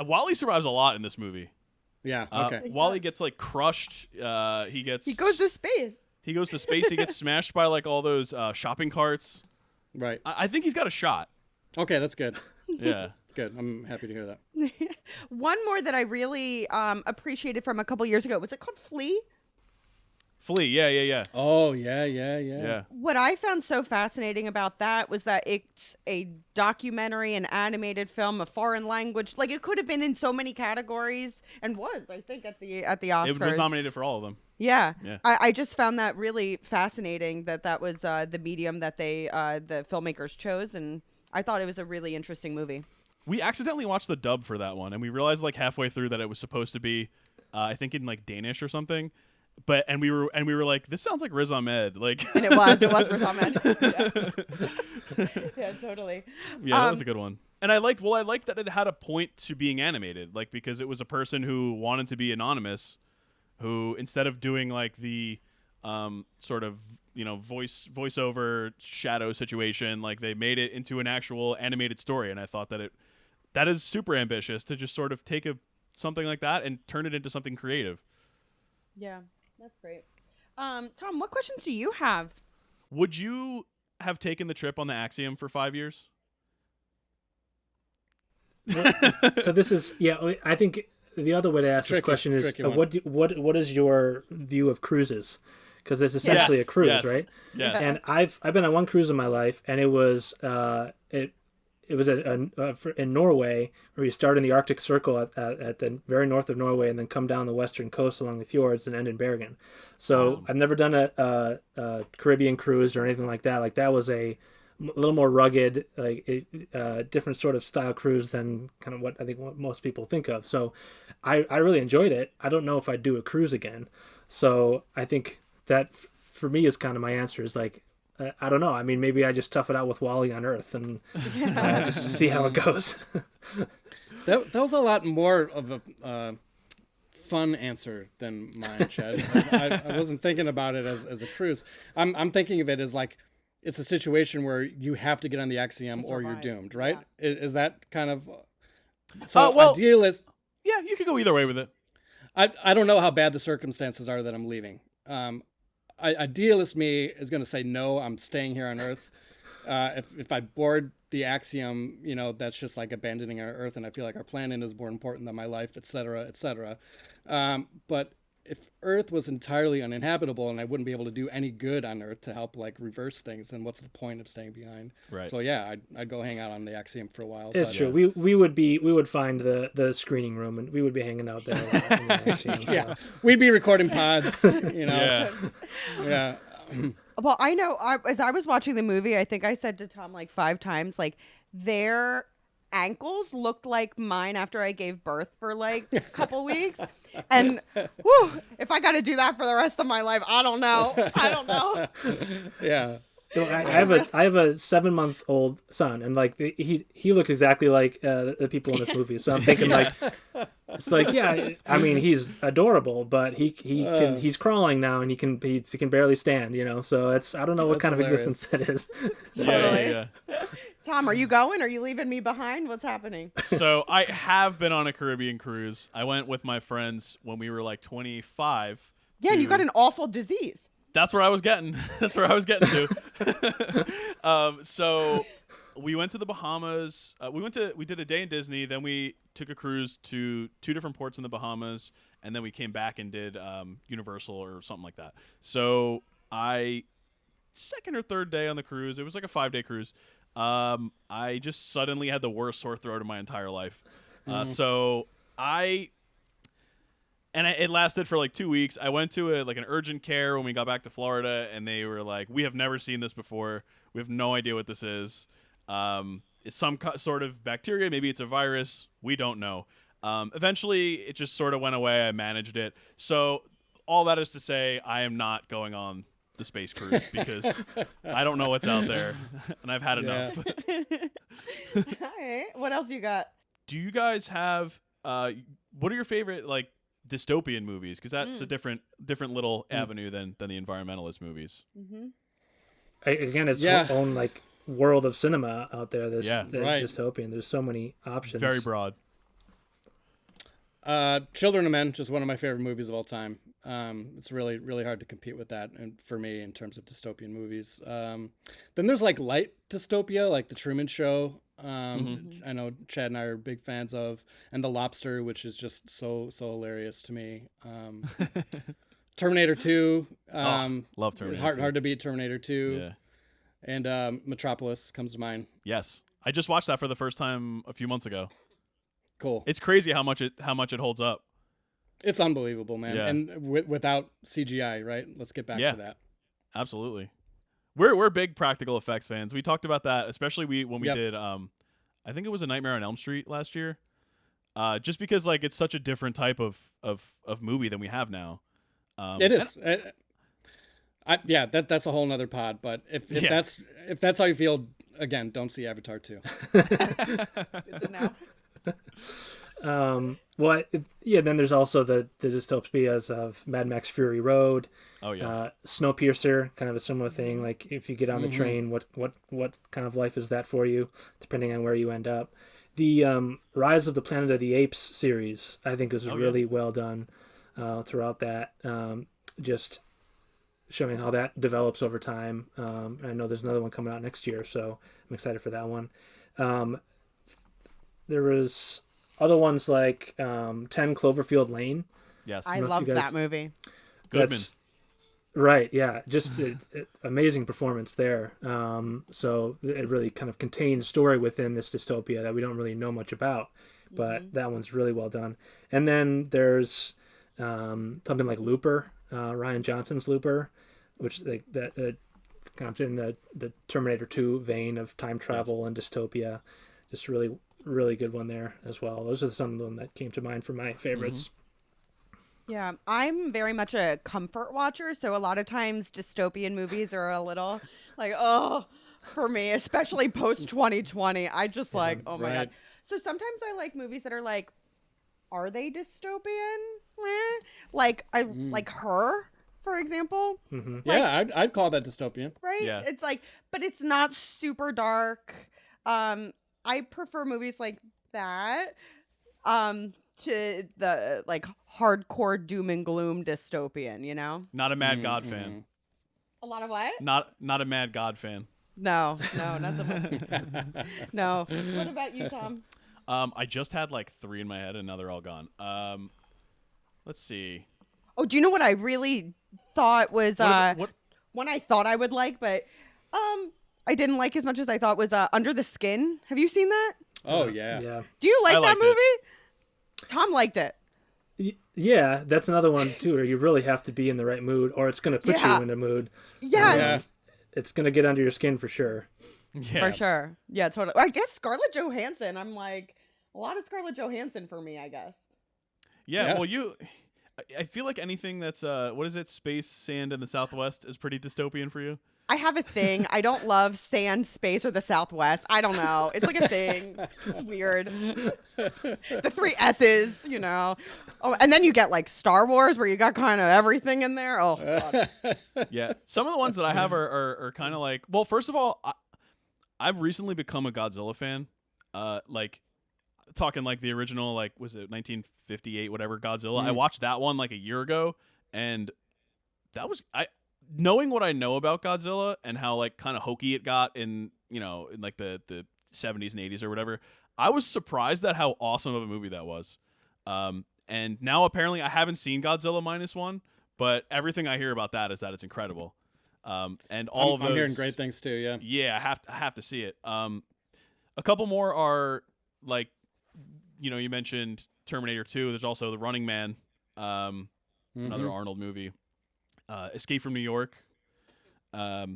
Wally survives a lot in this movie. Yeah. Okay. Wally gets like crushed. He goes to space. He goes to space. He gets smashed by like all those shopping carts. Right. I think he's got a shot. Okay, that's good. Yeah. Good. I'm happy to hear that. One more that I really appreciated from a couple years ago. Was it called Flea? Flea. Yeah. Oh, yeah. What I found so fascinating about that was that it's a documentary, an animated film, a foreign language. Like it could have been in so many categories, and was, I think, at the Oscars. It was nominated for all of them. Yeah. Yeah. I just found that really fascinating that was the medium that the filmmakers chose, and I thought it was a really interesting movie. We accidentally watched the dub for that one, and we realized like halfway through that it was supposed to be, I think in like Danish or something. But we were like, this sounds like Riz Ahmed, like. And it was Riz Ahmed. Yeah, totally. Yeah, that was a good one. And I liked that it had a point to being animated, like because it was a person who wanted to be anonymous, who instead of doing like the sort of voiceover shadow situation, like they made it into an actual animated story, and I thought that is super ambitious to just sort of take something like that and turn it into something creative. Yeah, that's great. Tom, what questions do you have? Would you have taken the trip on the Axiom for 5 years? So this is I think the other way to ask this question is what is your view of cruises? Because it's essentially a cruise, right? Yes. And I've been on one cruise in my life, and it was it was in Norway, where you start in the Arctic Circle at the very north of Norway, and then come down the western coast along the fjords and end in Bergen. So awesome. I've never done a Caribbean cruise or anything like that. Like that was a little more rugged, like different sort of style cruise than kind of what I think what most people think of. So I really enjoyed it. I don't know if I'd do a cruise again. So I think that for me is kind of my answer is like, I don't know. I mean, maybe I just tough it out with Wally on Earth and just see how it goes. That was a lot more of a fun answer than mine, Chad. I wasn't thinking about it as a cruise. I'm thinking of it as like it's a situation where you have to get on the Axiom or you're doomed, right? Yeah. Is that kind of so? Idealist. Yeah, you could go either way with it. I don't know how bad the circumstances are that I'm leaving. Idealist me is going to say no. I'm staying here on Earth. If I board the axiom, you know, that's just like abandoning our Earth, and I feel like our planet is more important than my life, et cetera, et cetera. But if Earth was entirely uninhabitable and I wouldn't be able to do any good on Earth to help like reverse things, then what's the point of staying behind? Right. So yeah, I'd go hang out on the axiom for a while. It's true. We would find the screening room, and we would be hanging out there a lot in the axiom, so. Yeah, we'd be recording pods, you know. Yeah. Yeah. Well, I know as I was watching the movie, I think I said to Tom like 5 times, like, their ankles looked like mine after I gave birth for like a couple weeks. And whew, if I got to do that for the rest of my life, I don't know. Yeah. So I have a 7-month-old son, and like he looks exactly like the people in this movie. So I'm thinking like, it's like, yeah, I mean, he's adorable, but he's crawling now, and he can barely stand, you know. So it's, I don't know what kind of existence that is. Totally. Yeah. Tom, are you going? Are you leaving me behind? What's happening? So I have been on a Caribbean cruise. I went with my friends when we were like 25. Yeah, and you got an awful disease. That's where I was getting. That's where I was getting to. So we went to the Bahamas. We did a day in Disney. Then we took a cruise to 2 different ports in the Bahamas, and then we came back and did Universal or something like that. So second or third day on the cruise, it was like a 5-day cruise. I just suddenly had the worst sore throat in my entire life. It lasted for like 2 weeks. I went to an urgent care when we got back to Florida, and they were like, "We have never seen this before. We have no idea what this is. It's some sort of bacteria. Maybe it's a virus. We don't know." Eventually, it just sort of went away. I managed it. So all that is to say, I am not going on the space cruise because I don't know what's out there, and I've had enough. All right. What else you got? Do you guys have what are your favorite like dystopian movies? Because that's a different little avenue than the environmentalist movies. Mm-hmm. Again, it's its own like world of cinema out there. This dystopian. There's so many options. Very broad. Children of Men, just one of my favorite movies of all time. It's really, really hard to compete with that, and for me, in terms of dystopian movies. Then there's like light dystopia, like The Truman Show. I know Chad and I are big fans of, and The Lobster, which is just so hilarious to me. Terminator 2. Love Terminator. Hard to beat Terminator 2. Yeah. And Metropolis comes to mind. Yes, I just watched that for the first time a few months ago. Cool. It's crazy how much it holds up. It's unbelievable, man. Yeah. And without CGI, right? Let's get back to that. Absolutely. We're big practical effects fans. We talked about that, especially when we did I think it was A Nightmare on Elm Street last year. Just because like it's such a different type of movie than we have now. It is. That's a whole nother pod, but if that's how you feel, again, don't see Avatar 2. Is it now? Then there's also the dystopias of Mad Max Fury Road. Oh yeah. Snowpiercer, kind of a similar thing. Like if you get on the train, what kind of life is that for you, depending on where you end up. The Rise of the Planet of the Apes series, I think, was really well done throughout that. Just showing how that develops over time. I know there's another one coming out next year, so I'm excited for that one. There was other ones like 10 Cloverfield Lane. Yes. I love that movie. Goodman. Right, yeah. Just an amazing performance there. So it really kind of contains story within this dystopia that we don't really know much about. But that one's really well done. And then there's something like Looper, Rian Johnson's Looper, which that kind of in the Terminator 2 vein of time travel and dystopia. Just really, really good one there as well. Those are some of them that came to mind for my favorites. Yeah, I'm very much a comfort watcher, so a lot of times dystopian movies are a little like, for me, especially post 2020. I just like, oh my God. So sometimes I like movies that are like, are they dystopian? Like like Her, for example. Mm-hmm. Like, I'd call that dystopian. Right? Yeah. It's like, but it's not super dark. I prefer movies like that to the like hardcore doom and gloom dystopian, you know? Not a Mad God fan. A lot of what? Not a Mad God fan. No, not so much. No. What about you, Tom? I just had like 3 in my head, and now they're all gone. Let's see. Oh, do you know what I really thought was What? one I thought I would like, but I didn't like as much as I thought was Under the Skin. Have you seen that? Oh yeah. Yeah. Do you like I that liked movie? it. Tom liked it. Yeah, that's another one too, where you really have to be in the right mood, or it's going to put Yeah. you in a mood. Yes. Yeah. It's going to get under your skin for sure. Yeah. For sure. Yeah, totally. I guess Scarlett Johansson. I'm like a lot of Scarlett Johansson for me, I guess. Yeah. Yeah. Well, I feel like anything that's what is it? Space, sand in the Southwest is pretty dystopian for you. I have a thing. I don't love sand, space, or the Southwest. I don't know. It's like a thing. It's weird. The 3 S's, you know. Oh, and then you get like Star Wars, where you got kind of everything in there. Oh, God. Yeah. Some of the ones that I have are kind of like. Well, first of all, I've recently become a Godzilla fan. Like talking like the original, like was it 1958, whatever Godzilla. I watched that one like a year ago, and that was knowing what I know about Godzilla and how like kind of hokey it got in in like the 70s and 80s or whatever. I was surprised at how awesome of a movie that was. And now apparently I haven't seen Godzilla -1, but everything I hear about that is that it's incredible. And all of those, I'm hearing great things too. Yeah. yeah, I have to see it. A couple more are like, you mentioned Terminator 2. There's also The Running Man, another Arnold movie. Escape from New York. Yeah,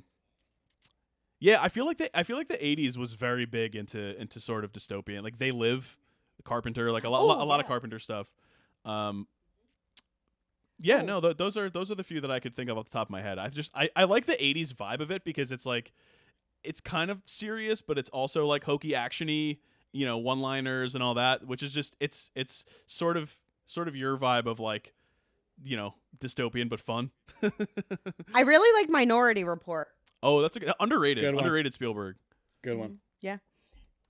I feel like the 80s was very big into sort of dystopian. Like They Live, Carpenter, like a lot of Carpenter stuff. Yeah, no, those are the few that I could think of off the top of my head. I like the 80s vibe of it because it's like it's kind of serious, but it's also like hokey actiony, one-liners and all that, which is just it's sort of your vibe of like, dystopian but fun. I really like Minority Report. Oh, that's underrated. Good one. Underrated Spielberg. Good one. Yeah.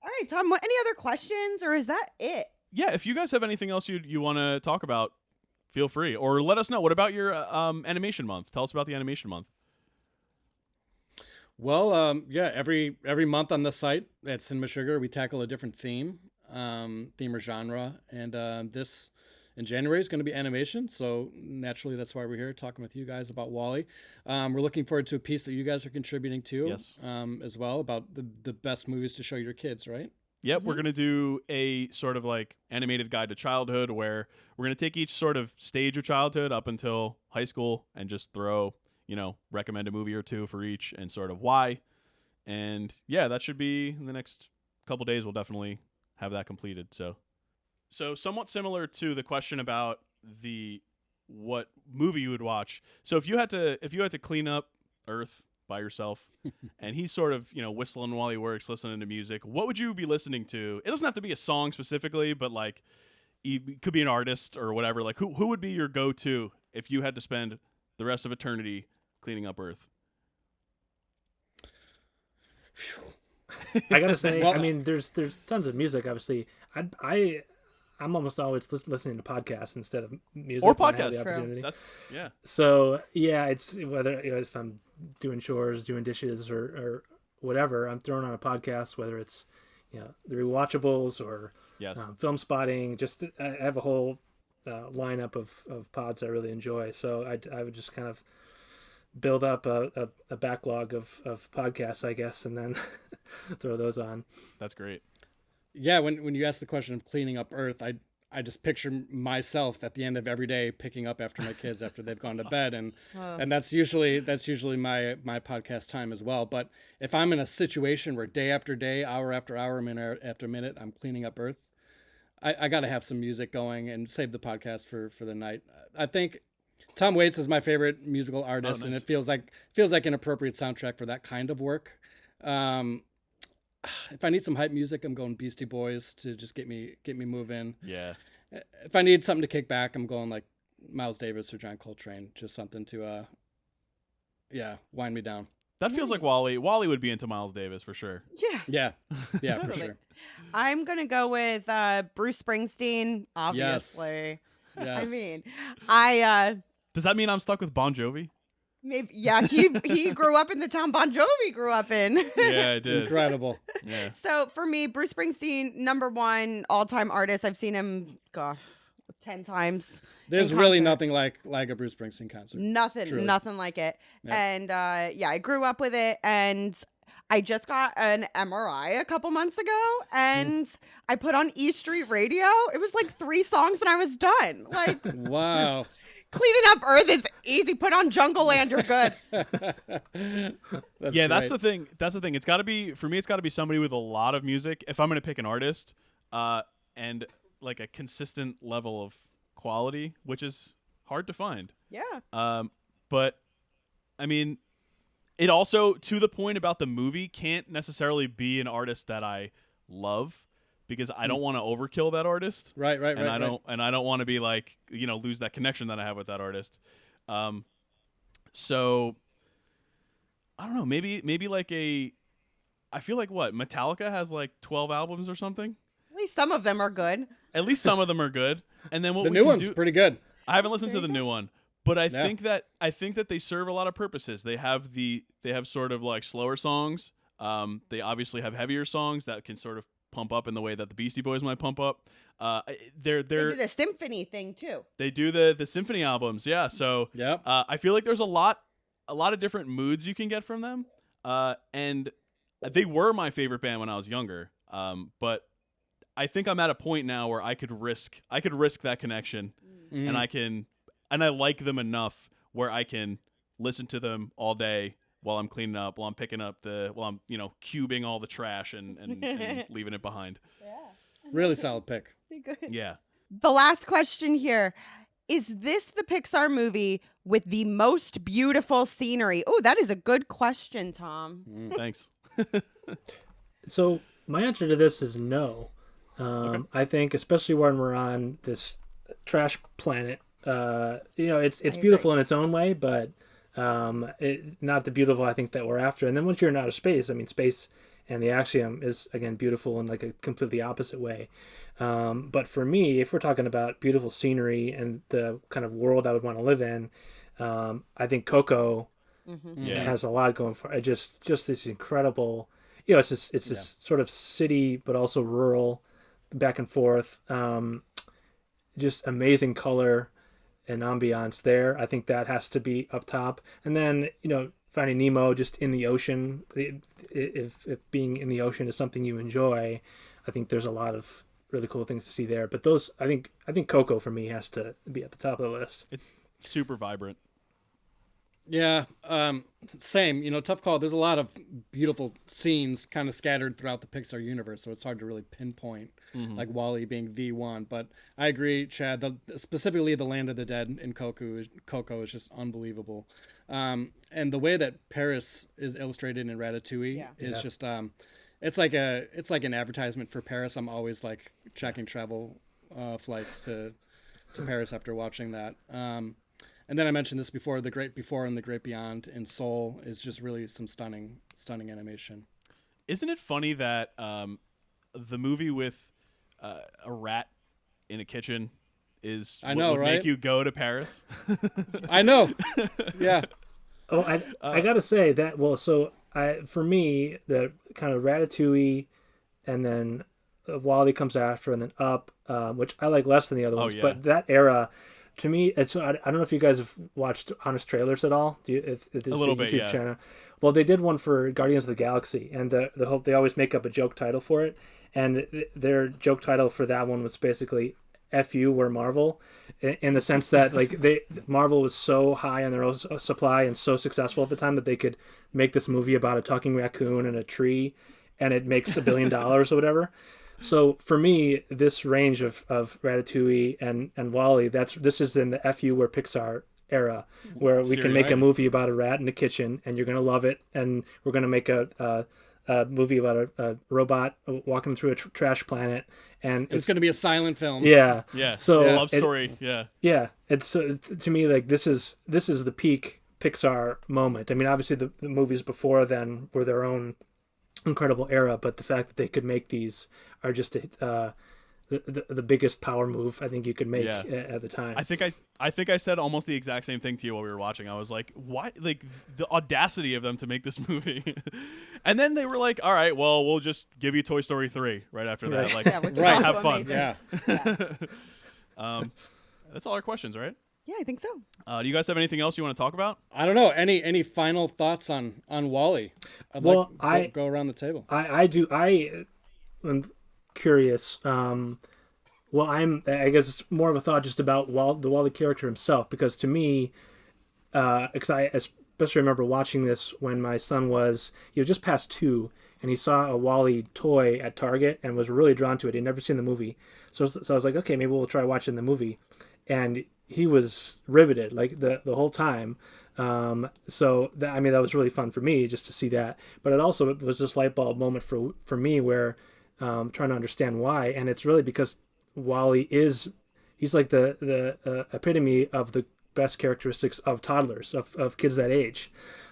All right, Tom, any other questions, or is that it? Yeah, if you guys have anything else you want to talk about, feel free. Or let us know. What about your animation month? Tell us about the animation month. Well, yeah, every month on the site at Cinema Sugar, we tackle a different theme or genre. And this in January is going to be animation. So naturally, that's why we're here talking with you guys about WALL-E. We're looking forward to a piece that you guys are contributing to Yes. as well about the best movies to show your kids, right? Yep, we're going to do a sort of like animated guide to childhood where we're going to take each sort of stage of childhood up until high school and just throw, recommend a movie or two for each and sort of why. And yeah, that should be in the next couple days. We'll definitely have that completed. So somewhat similar to the question about what movie you would watch. So if you had to clean up Earth by yourself and he's sort of whistling while he works, listening to music, what would you be listening to? It doesn't have to be a song specifically, but like it could be an artist or whatever. Like who would be your go-to if you had to spend the rest of eternity cleaning up Earth? I gotta say, I mean, there's tons of music. Obviously, I'm almost always listening to podcasts instead of music Or when I have podcasts. the opportunity. That's yeah. So yeah, it's whether if I'm doing chores, doing dishes, or whatever, I'm throwing on a podcast. Whether it's the rewatchables or Yes. film spotting. Just I have a whole lineup of pods I really enjoy. So I would just kind of build up a backlog of podcasts, I guess, and then throw those on. That's great. Yeah, when you ask the question of cleaning up Earth, I just picture myself at the end of every day picking up after my kids after they've gone to bed, and that's usually my podcast time as well. But if I'm in a situation where day after day, hour after hour, minute after minute, I'm cleaning up Earth, I got to have some music going and save the podcast for the night. I think Tom Waits is my favorite musical artist, and it feels like an appropriate soundtrack for that kind of work. If I need some hype music, I'm going Beastie Boys to just get me moving. Yeah. If I need something to kick back, I'm going like Miles Davis or John Coltrane, just something to wind me down. That feels like Wally. Wally would be into Miles Davis for sure. Yeah, for Totally. sure. I'm gonna go with Bruce Springsteen, obviously. Yes. I mean, Does that mean I'm stuck with Bon Jovi? Maybe, yeah, he grew up in the town Bon Jovi grew up in. Yeah, I did. Incredible. Yeah. So for me, Bruce Springsteen, #1 all-time artist. I've seen him, 10 times. There's in really concert. nothing like a Bruce Springsteen concert. Nothing, Truly. nothing like it. Yeah. And I grew up with it, and I just got an MRI a couple months ago, and I put on E Street Radio. It was like 3 songs, and I was done. Like, Wow. cleaning up Earth is easy. Put on Jungle Land, you're good. That's the thing. That's the thing. It's got to be, for me, it's got to be somebody with a lot of music. If I'm going to pick an artist, and like a consistent level of quality, which is hard to find. Yeah. But I mean, it also, to the point about the movie, can't necessarily be an artist that I love, because I don't want to overkill that artist. Right. And I don't want to be like, lose that connection that I have with that artist. So I don't know, maybe like I feel like Metallica has like 12 albums or something. At least some of them are good. At least some of them are good. And then what The we new can one's do, pretty good. I haven't listened to the new one, but I Yeah. think that they serve a lot of purposes. They have sort of like slower songs. They obviously have heavier songs that can sort of pump up in the way that the Beastie Boys might pump up. They do the symphony thing too. They do the symphony albums, yeah. So Yep. I feel like there's a lot of different moods you can get from them. And they were my favorite band when I was younger. But I think I'm at a point now where I could risk that connection, Mhm. and I like them enough where I can listen to them all day while I'm cleaning up, while I'm picking up while I'm cubing all the trash and leaving it behind. Yeah. Really solid pick. Yeah. The last question here. Is this the Pixar movie with the most beautiful scenery? Oh, that is a good question, Tom. Thanks. So my answer to this is no. I think, especially when we're on this trash planet, it's beautiful in its own way, but not the beautiful I think that we're after. And then once you're in outer space, I mean, space and the Axiom is again beautiful in like a completely opposite way. But for me, if we're talking about beautiful scenery and the kind of world I would want to live in, I think Coco has a lot going for it. Just this incredible, it's this sort of city, but also rural, back and forth. Just amazing color and ambiance there. I think that has to be up top. And then, Finding Nemo just in the ocean. If being in the ocean is something you enjoy, I think there's a lot of really cool things to see there. But those, I think Coco for me has to be at the top of the list. It's super vibrant. Yeah, same. Tough call. There's a lot of beautiful scenes kind of scattered throughout the Pixar universe, so it's hard to really pinpoint, like WALL-E being the one. But I agree, Chad. Specifically, the Land of the Dead in Coco is just unbelievable. And the way that Paris is illustrated in Ratatouille is just it's like an advertisement for Paris. I'm always like checking travel flights to Paris after watching that. And then I mentioned this before, The Great Before and The Great Beyond in Seoul is just really some stunning animation. Isn't it funny that the movie with a rat in a kitchen would make you go to Paris? I know. Yeah. Oh, I gotta say that. Well, so for me, the kind of Ratatouille, and then WALL-E comes after, and then Up, which I like less than the other ones. Yeah. But that era, to me, it's. I don't know if you guys have watched Honest Trailers at all. Do you? If there's a little YouTube bit, yeah. channel. Well, they did one for Guardians of the Galaxy, and the hope they always make up a joke title for it, and their joke title for that one was basically "F you, we're Marvel," in the sense that like Marvel was so high on their own supply and so successful at the time that they could make this movie about a talking raccoon and a tree, and it makes $1 billion or whatever. So for me, this range of Ratatouille and WALL-E, this is in the F you, we're Pixar era, where we can make a movie about a rat in a kitchen, and you're gonna love it, and we're gonna make a movie about a robot walking through a trash planet, and It's going to be a silent film. Yeah. So love story. Yeah. It's to me like this is the peak Pixar moment. I mean, obviously the movies before then were their own incredible era, but the fact that they could make these are just the biggest power move I think you could make Yeah. at the time. I think I said almost the exact same thing to you while we were watching. I was like, "Why? Like the audacity of them to make this movie." And then they were like, "All right, well, we'll just give you Toy Story 3 right after that. Right. Like, Yeah, which is Right. also have fun." amazing. Yeah. That's all our questions, right? Yeah, I think so. Do you guys have anything else you want to talk about? I don't know. Any final thoughts on Wall-E? Well, Go around the table. I do. I'm curious. Well, I guess it's more of a thought just about the Wally character himself, because to me, because I especially remember watching this when my son he was just past 2, and he saw a Wally toy at Target and was really drawn to it. He'd never seen the movie, so I was like, okay, maybe we'll try watching the movie, and he was riveted like the whole time. So that was really fun for me just to see that, but it also was this light bulb moment for me where trying to understand why, and it's really because Wally he's like the epitome of the best characteristics of toddlers, of kids that age,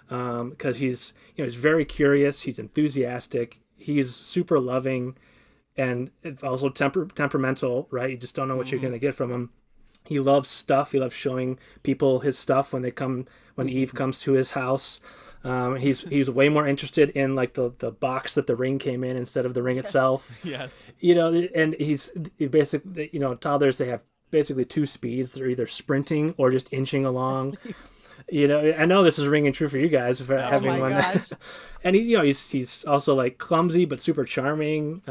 because he's very curious, he's enthusiastic, he's super loving, and also temperamental, right? You just don't know what you're going to get from him. He loves stuff. He loves showing people his stuff when Eve comes to his house. He's way more interested in like the box that the ring came in instead of the ring itself. Yes. And he basically, toddlers, they have basically 2 speeds. They're either sprinting or just inching along. I know this is ringing true for you guys for having one. Gosh. And he's also like clumsy but super charming.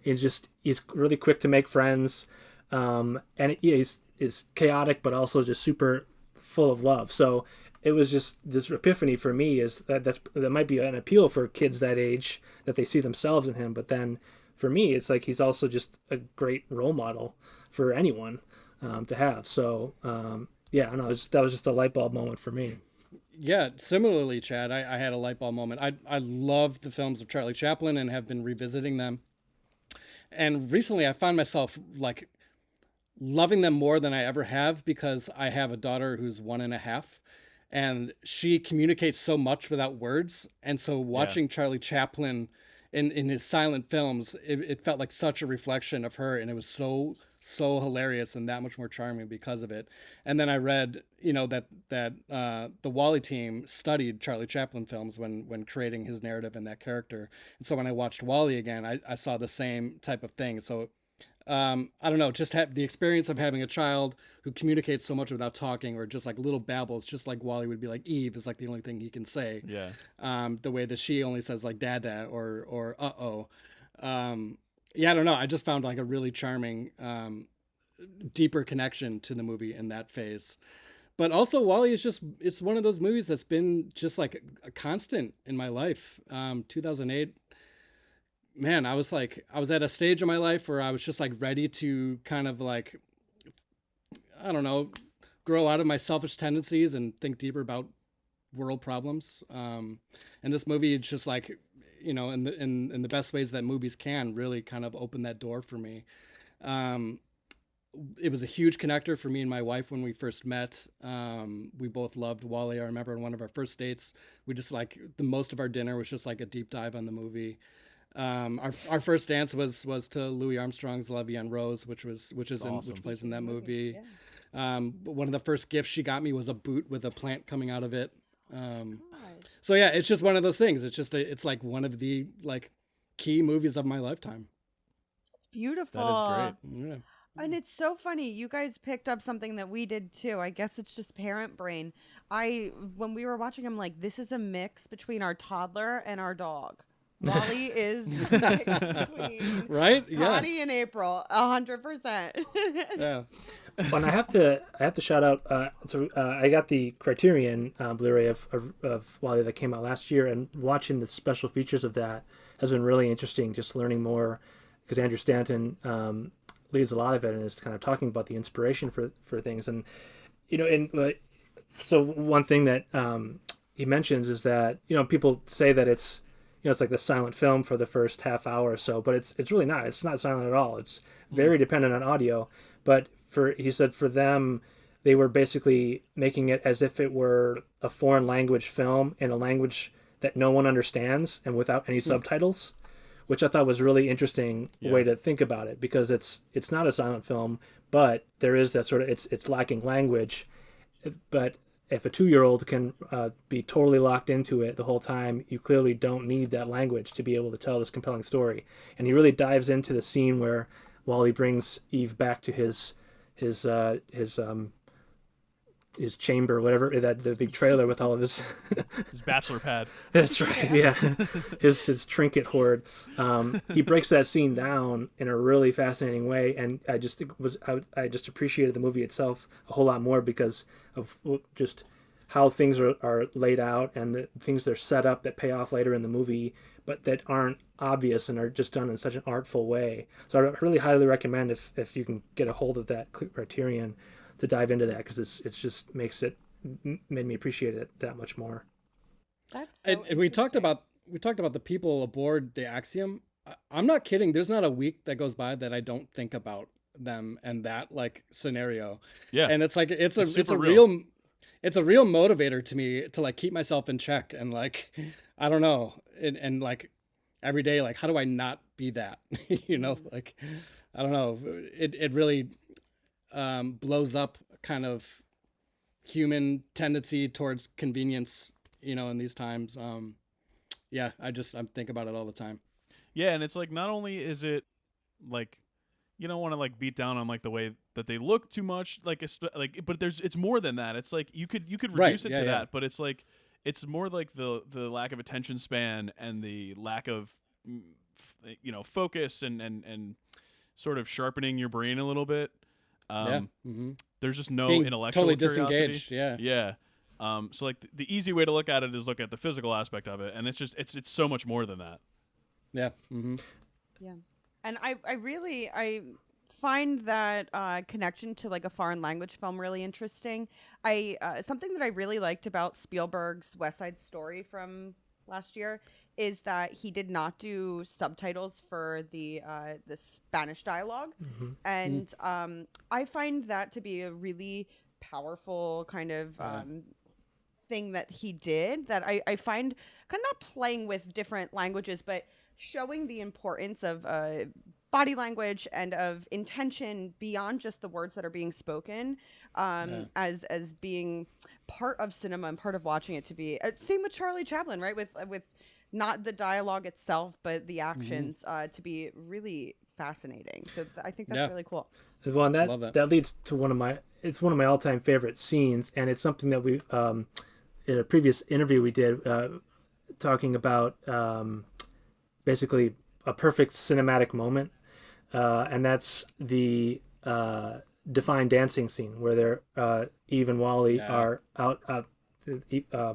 He's really quick to make friends. And he's chaotic but also just super full of love. So it was just this epiphany for me is that might be an appeal for kids that age, that they see themselves in him. But then for me, it's like he's also just a great role model for anyone to have. So yeah, I know that was just a light bulb moment for me. Yeah, similarly, Chad, I had a light bulb moment. I love the films of Charlie Chaplin and have been revisiting them. And recently I found myself like loving them more than I ever have, because I have a daughter who's 1.5, and she communicates so much without words. And so watching Charlie Chaplin in his silent films, it felt like such a reflection of her, and it was so hilarious and that much more charming because of it. And then I read, that the Wall-E team studied Charlie Chaplin films when creating his narrative and that character. And so when I watched Wall-E again, I saw the same type of thing. So I don't know, just have the experience of having a child who communicates so much without talking, or just like little babbles, just like Wally would be like, Eve is like the only thing he can say. Yeah. The way that she only says like dada or uh-oh. Yeah, I don't know. I just found like a really charming, deeper connection to the movie in that phase. But also Wall-E it's one of those movies that's been just like a constant in my life. 2008, man, I was at a stage in my life where I was just like ready to kind of like, I don't know, grow out of my selfish tendencies and think deeper about world problems. And this movie is just like, in the best ways that movies can, really kind of open that door for me. It was a huge connector for me and my wife when we first met. We both loved Wall-E. I remember on one of our first dates, we just like most of our dinner was just like a deep dive on the movie. Our first dance was to Louis Armstrong's La Vie en Rose, which plays in that movie. Yeah. One of the first gifts she got me was a boot with a plant coming out of it. So yeah, it's just one of those things. It's like one of the like key movies of my lifetime. It's beautiful. That is great. Yeah. And it's so funny. You guys picked up something that we did too. I guess it's just parent brain. When we were watching, I'm like, this is a mix between our toddler and our dog. Wall-E is between right? Connie Yes. and April, 100%. Yeah. Well, and I have to shout out. I got the Criterion Blu-ray of Wall-E that came out last year, and watching the special features of that has been really interesting. Just learning more, because Andrew Stanton leads a lot of it and is kind of talking about the inspiration for things. And so one thing that he mentions is that people say that it's like the silent film for the first half hour or so, but it's really not. It's not silent at all. It's very dependent on audio. But he said for them, they were basically making it as if it were a foreign language film in a language that no one understands and without any subtitles, which I thought was a really interesting way to think about it, because it's not a silent film, but there is that sort of it's lacking language, but if a 2-year-old can be totally locked into it the whole time, you clearly don't need that language to be able to tell this compelling story. And he really dives into the scene where Wally brings Eve back to his chamber, whatever, the big trailer with all of his his bachelor pad. That's right, yeah. his trinket hoard. He breaks that scene down in a really fascinating way, and I just appreciated the movie itself a whole lot more because of just how things are laid out and the things they're set up that pay off later in the movie, but that aren't obvious and are just done in such an artful way. So I really highly recommend if you can get a hold of that Criterion to dive into that, because it's just made me appreciate it that much more. That's so and we talked about the people aboard the Axiom. I'm not kidding. There's not a week that goes by that I don't think about them and that like scenario. Yeah, and it's like it's a real motivator to me to like keep myself in check and like I don't know and like every day like how do I not be that like I don't know, it really blows up kind of human tendency towards convenience in these times. I think about it all the time. Yeah, and it's like not only is it like you don't want to like beat down on like the way that they look too much, like but it's more than that. It's like you could reduce it to that, but it's like it's more like the lack of attention span and the lack of focus and sort of sharpening your brain a little bit. There's just no being intellectual totally curiosity. disengaged. Yeah. So like the easy way to look at it is look at the physical aspect of it, and it's just it's so much more than that. Yeah. Mm-hmm. Yeah. And I find that connection to like a foreign language film really interesting. Something that I really liked about Spielberg's West Side Story from last year is that he did not do subtitles for the Spanish dialogue, and I find that to be a really powerful kind of thing that he did. That I find kind of not playing with different languages, but showing the importance of body language and of intention beyond just the words that are being spoken, as being part of cinema and part of watching it. To be same with Charlie Chaplin, right? With not the dialogue itself, but the actions, to be really fascinating. So I think that's really cool. Well, and that leads to one of my all-time favorite scenes, and it's something that we in a previous interview we did talking about basically a perfect cinematic moment, and that's the Define dancing scene where Eve and Wally are out.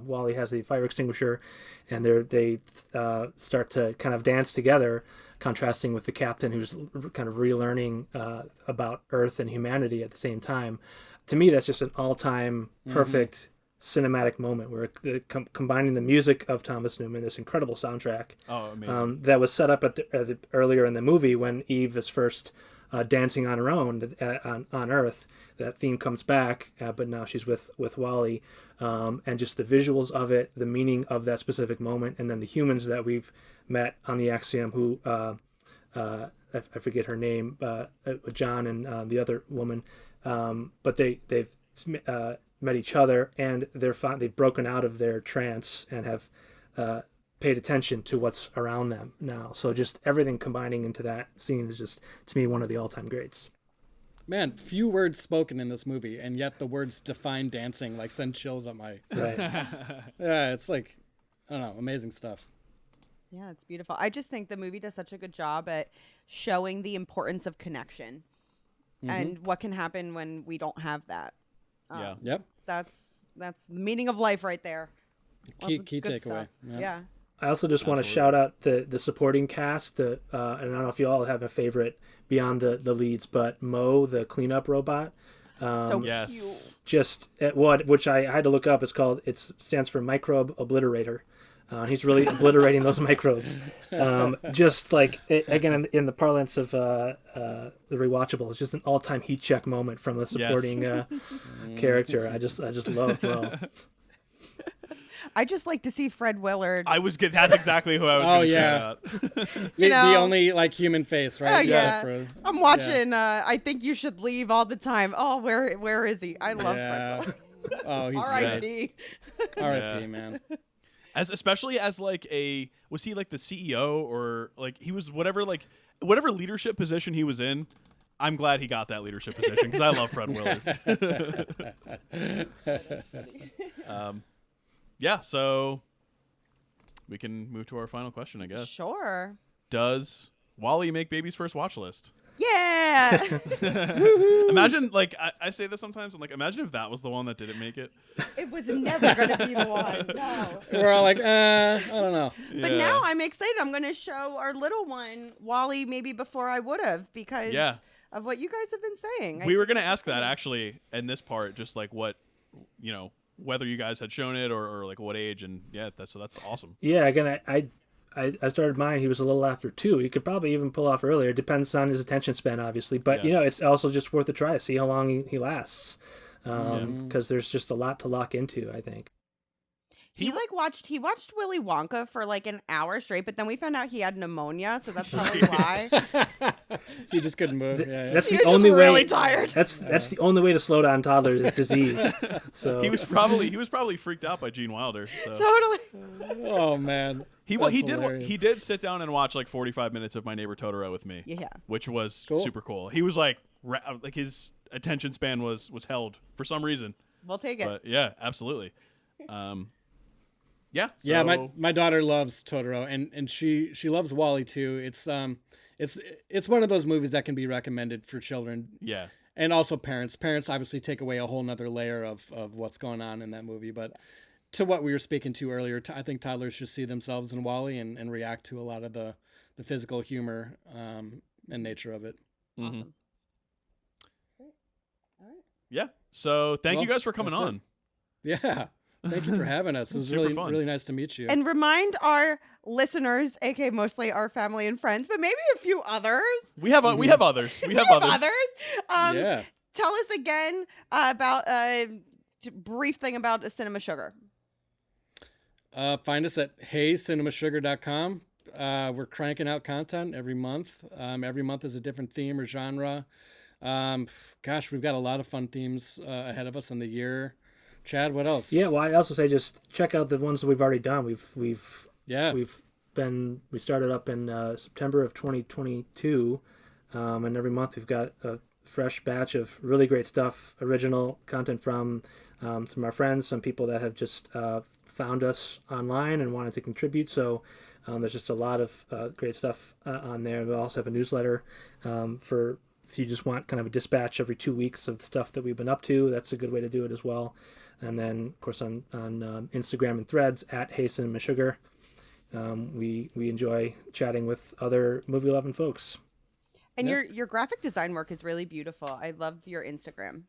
Wally has the fire extinguisher, and they start to kind of dance together, contrasting with the captain who's kind of relearning about Earth and humanity at the same time. To me, that's just an all-time perfect cinematic moment where combining the music of Thomas Newman, this incredible soundtrack, amazing. That was set up at the earlier in the movie when Eve is first dancing on her own on Earth. That theme comes back, but now she's with Wally, and just the visuals of it, the meaning of that specific moment, and then the humans that we've met on the Axiom who I forget her name, John and the other woman, but they've met each other, and they've broken out of their trance and have paid attention to what's around them now. So just everything combining into that scene is just, to me, one of the all-time greats. Man, few words spoken in this movie, and yet the words define dancing like send chills up my Right. Yeah, it's like, I don't know, amazing stuff. Yeah, it's beautiful. I just think the movie does such a good job at showing the importance of connection and what can happen when we don't have that. Yep. That's the meaning of life right there. Key takeaway. Yeah. I also just want to shout out the supporting cast. And I don't know if you all have a favorite beyond the leads, but Mo, the cleanup robot. So yes. cute. Which I had to look up. It stands for Microbe Obliterator. He's really obliterating those microbes. Just like, again, in the parlance of the rewatchable, it's just an all-time heat check moment from a supporting character. I just love Mo. I just like to see Fred Willard. That's exactly who I was Oh, going to yeah. shout out. The only like human face, right? Oh, yeah. For- I'm watching. I think you should leave all the time. Oh, where is he? I love Fred Willard. Oh, he's R.I.P. R.I.P. Man. Especially as like was he like the CEO or like he was whatever leadership position he was in. I'm glad he got that leadership position because I love Fred Willard. Yeah, so we can move to our final question, I guess. Sure. Does Wall-E make baby's first watch list? Yeah. Imagine, like, I say this sometimes, I'm like, imagine if that was the one that didn't make it. It was never going to be the one. No. We're all like, I don't know. But now I'm excited. I'm going to show our little one Wall-E maybe before I would have because of what you guys have been saying. We were going to ask that actually in this part, just like what, whether you guys had shown it or like what age. And that's awesome. Yeah, again, I started mine. He was a little after 2. He could probably even pull off earlier. It depends on his attention span, obviously. But, it's also just worth a try to see how long he lasts. Because there's just a lot to lock into, I think. He watched Willy Wonka for like an hour straight, but then we found out he had pneumonia, so that's probably why. He just couldn't move. That's he the was only just way. really tired. That's the only way to slow down toddlers is disease. So he was probably freaked out by Gene Wilder. So. Totally. Oh man. He did sit down and watch like 45 minutes of My Neighbor Totoro with me. Yeah. Which was cool. super cool. He was like his attention span was held for some reason. We'll take it. But yeah, absolutely. Yeah. Yeah, my daughter loves Totoro and she loves Wall-E too. It's one of those movies that can be recommended for children. Yeah. And also parents. Parents obviously take away a whole nother layer of what's going on in that movie. But to what we were speaking to earlier, I think toddlers should see themselves in Wall-E and react to a lot of the physical humor and nature of it. Mm-hmm. Awesome. Great. All right. Yeah. So thank you guys for coming on. Yeah. Thank you for having us. It was Super really fun. really nice to meet you. And remind our listeners, aka mostly our family and friends, but maybe a few others. We have others. We have others. Yeah. Tell us again about a brief thing about a Cinema Sugar. Find us at heycinemasugar.com. We're cranking out content every month. Every month is a different theme or genre. Gosh, we've got a lot of fun themes ahead of us in the year. Chad, what else? Yeah, well, I also say just check out the ones that we've already done. We started up in September of 2022, and every month we've got a fresh batch of really great stuff, original content from some of our friends, some people that have just found us online and wanted to contribute. So there's just a lot of great stuff on there. We also have a newsletter for if you just want kind of a dispatch every 2 weeks of the stuff that we've been up to. That's a good way to do it as well. And then, of course, on Instagram and Threads at Hey Cinema Sugar. We enjoy chatting with other movie-loving folks. And your graphic design work is really beautiful. I love your Instagram.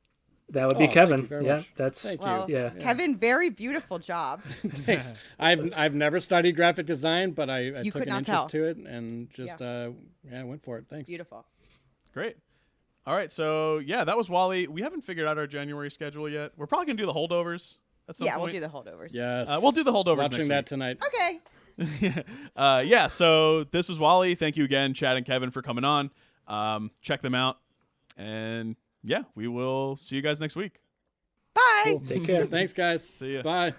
That would be Kevin. Thank you very Yeah, much. that's Thank Well, you. yeah. Kevin, very beautiful job. Thanks. I've never studied graphic design, but I You took could an not interest tell. to it and just went for it. Thanks. Beautiful. Great. All right. So yeah, that was Wall-E. We haven't figured out our January schedule yet. We're probably gonna do the holdovers at some point. We'll do the holdovers. Yes. We'll do the holdovers Watching next that week. tonight. Okay. Yeah. So this was Wall-E. Thank you again, Chad and Kevin, for coming on. Check them out, and yeah, we will see you guys next week. Bye. Cool. Take care. Thanks, guys. See ya. Bye.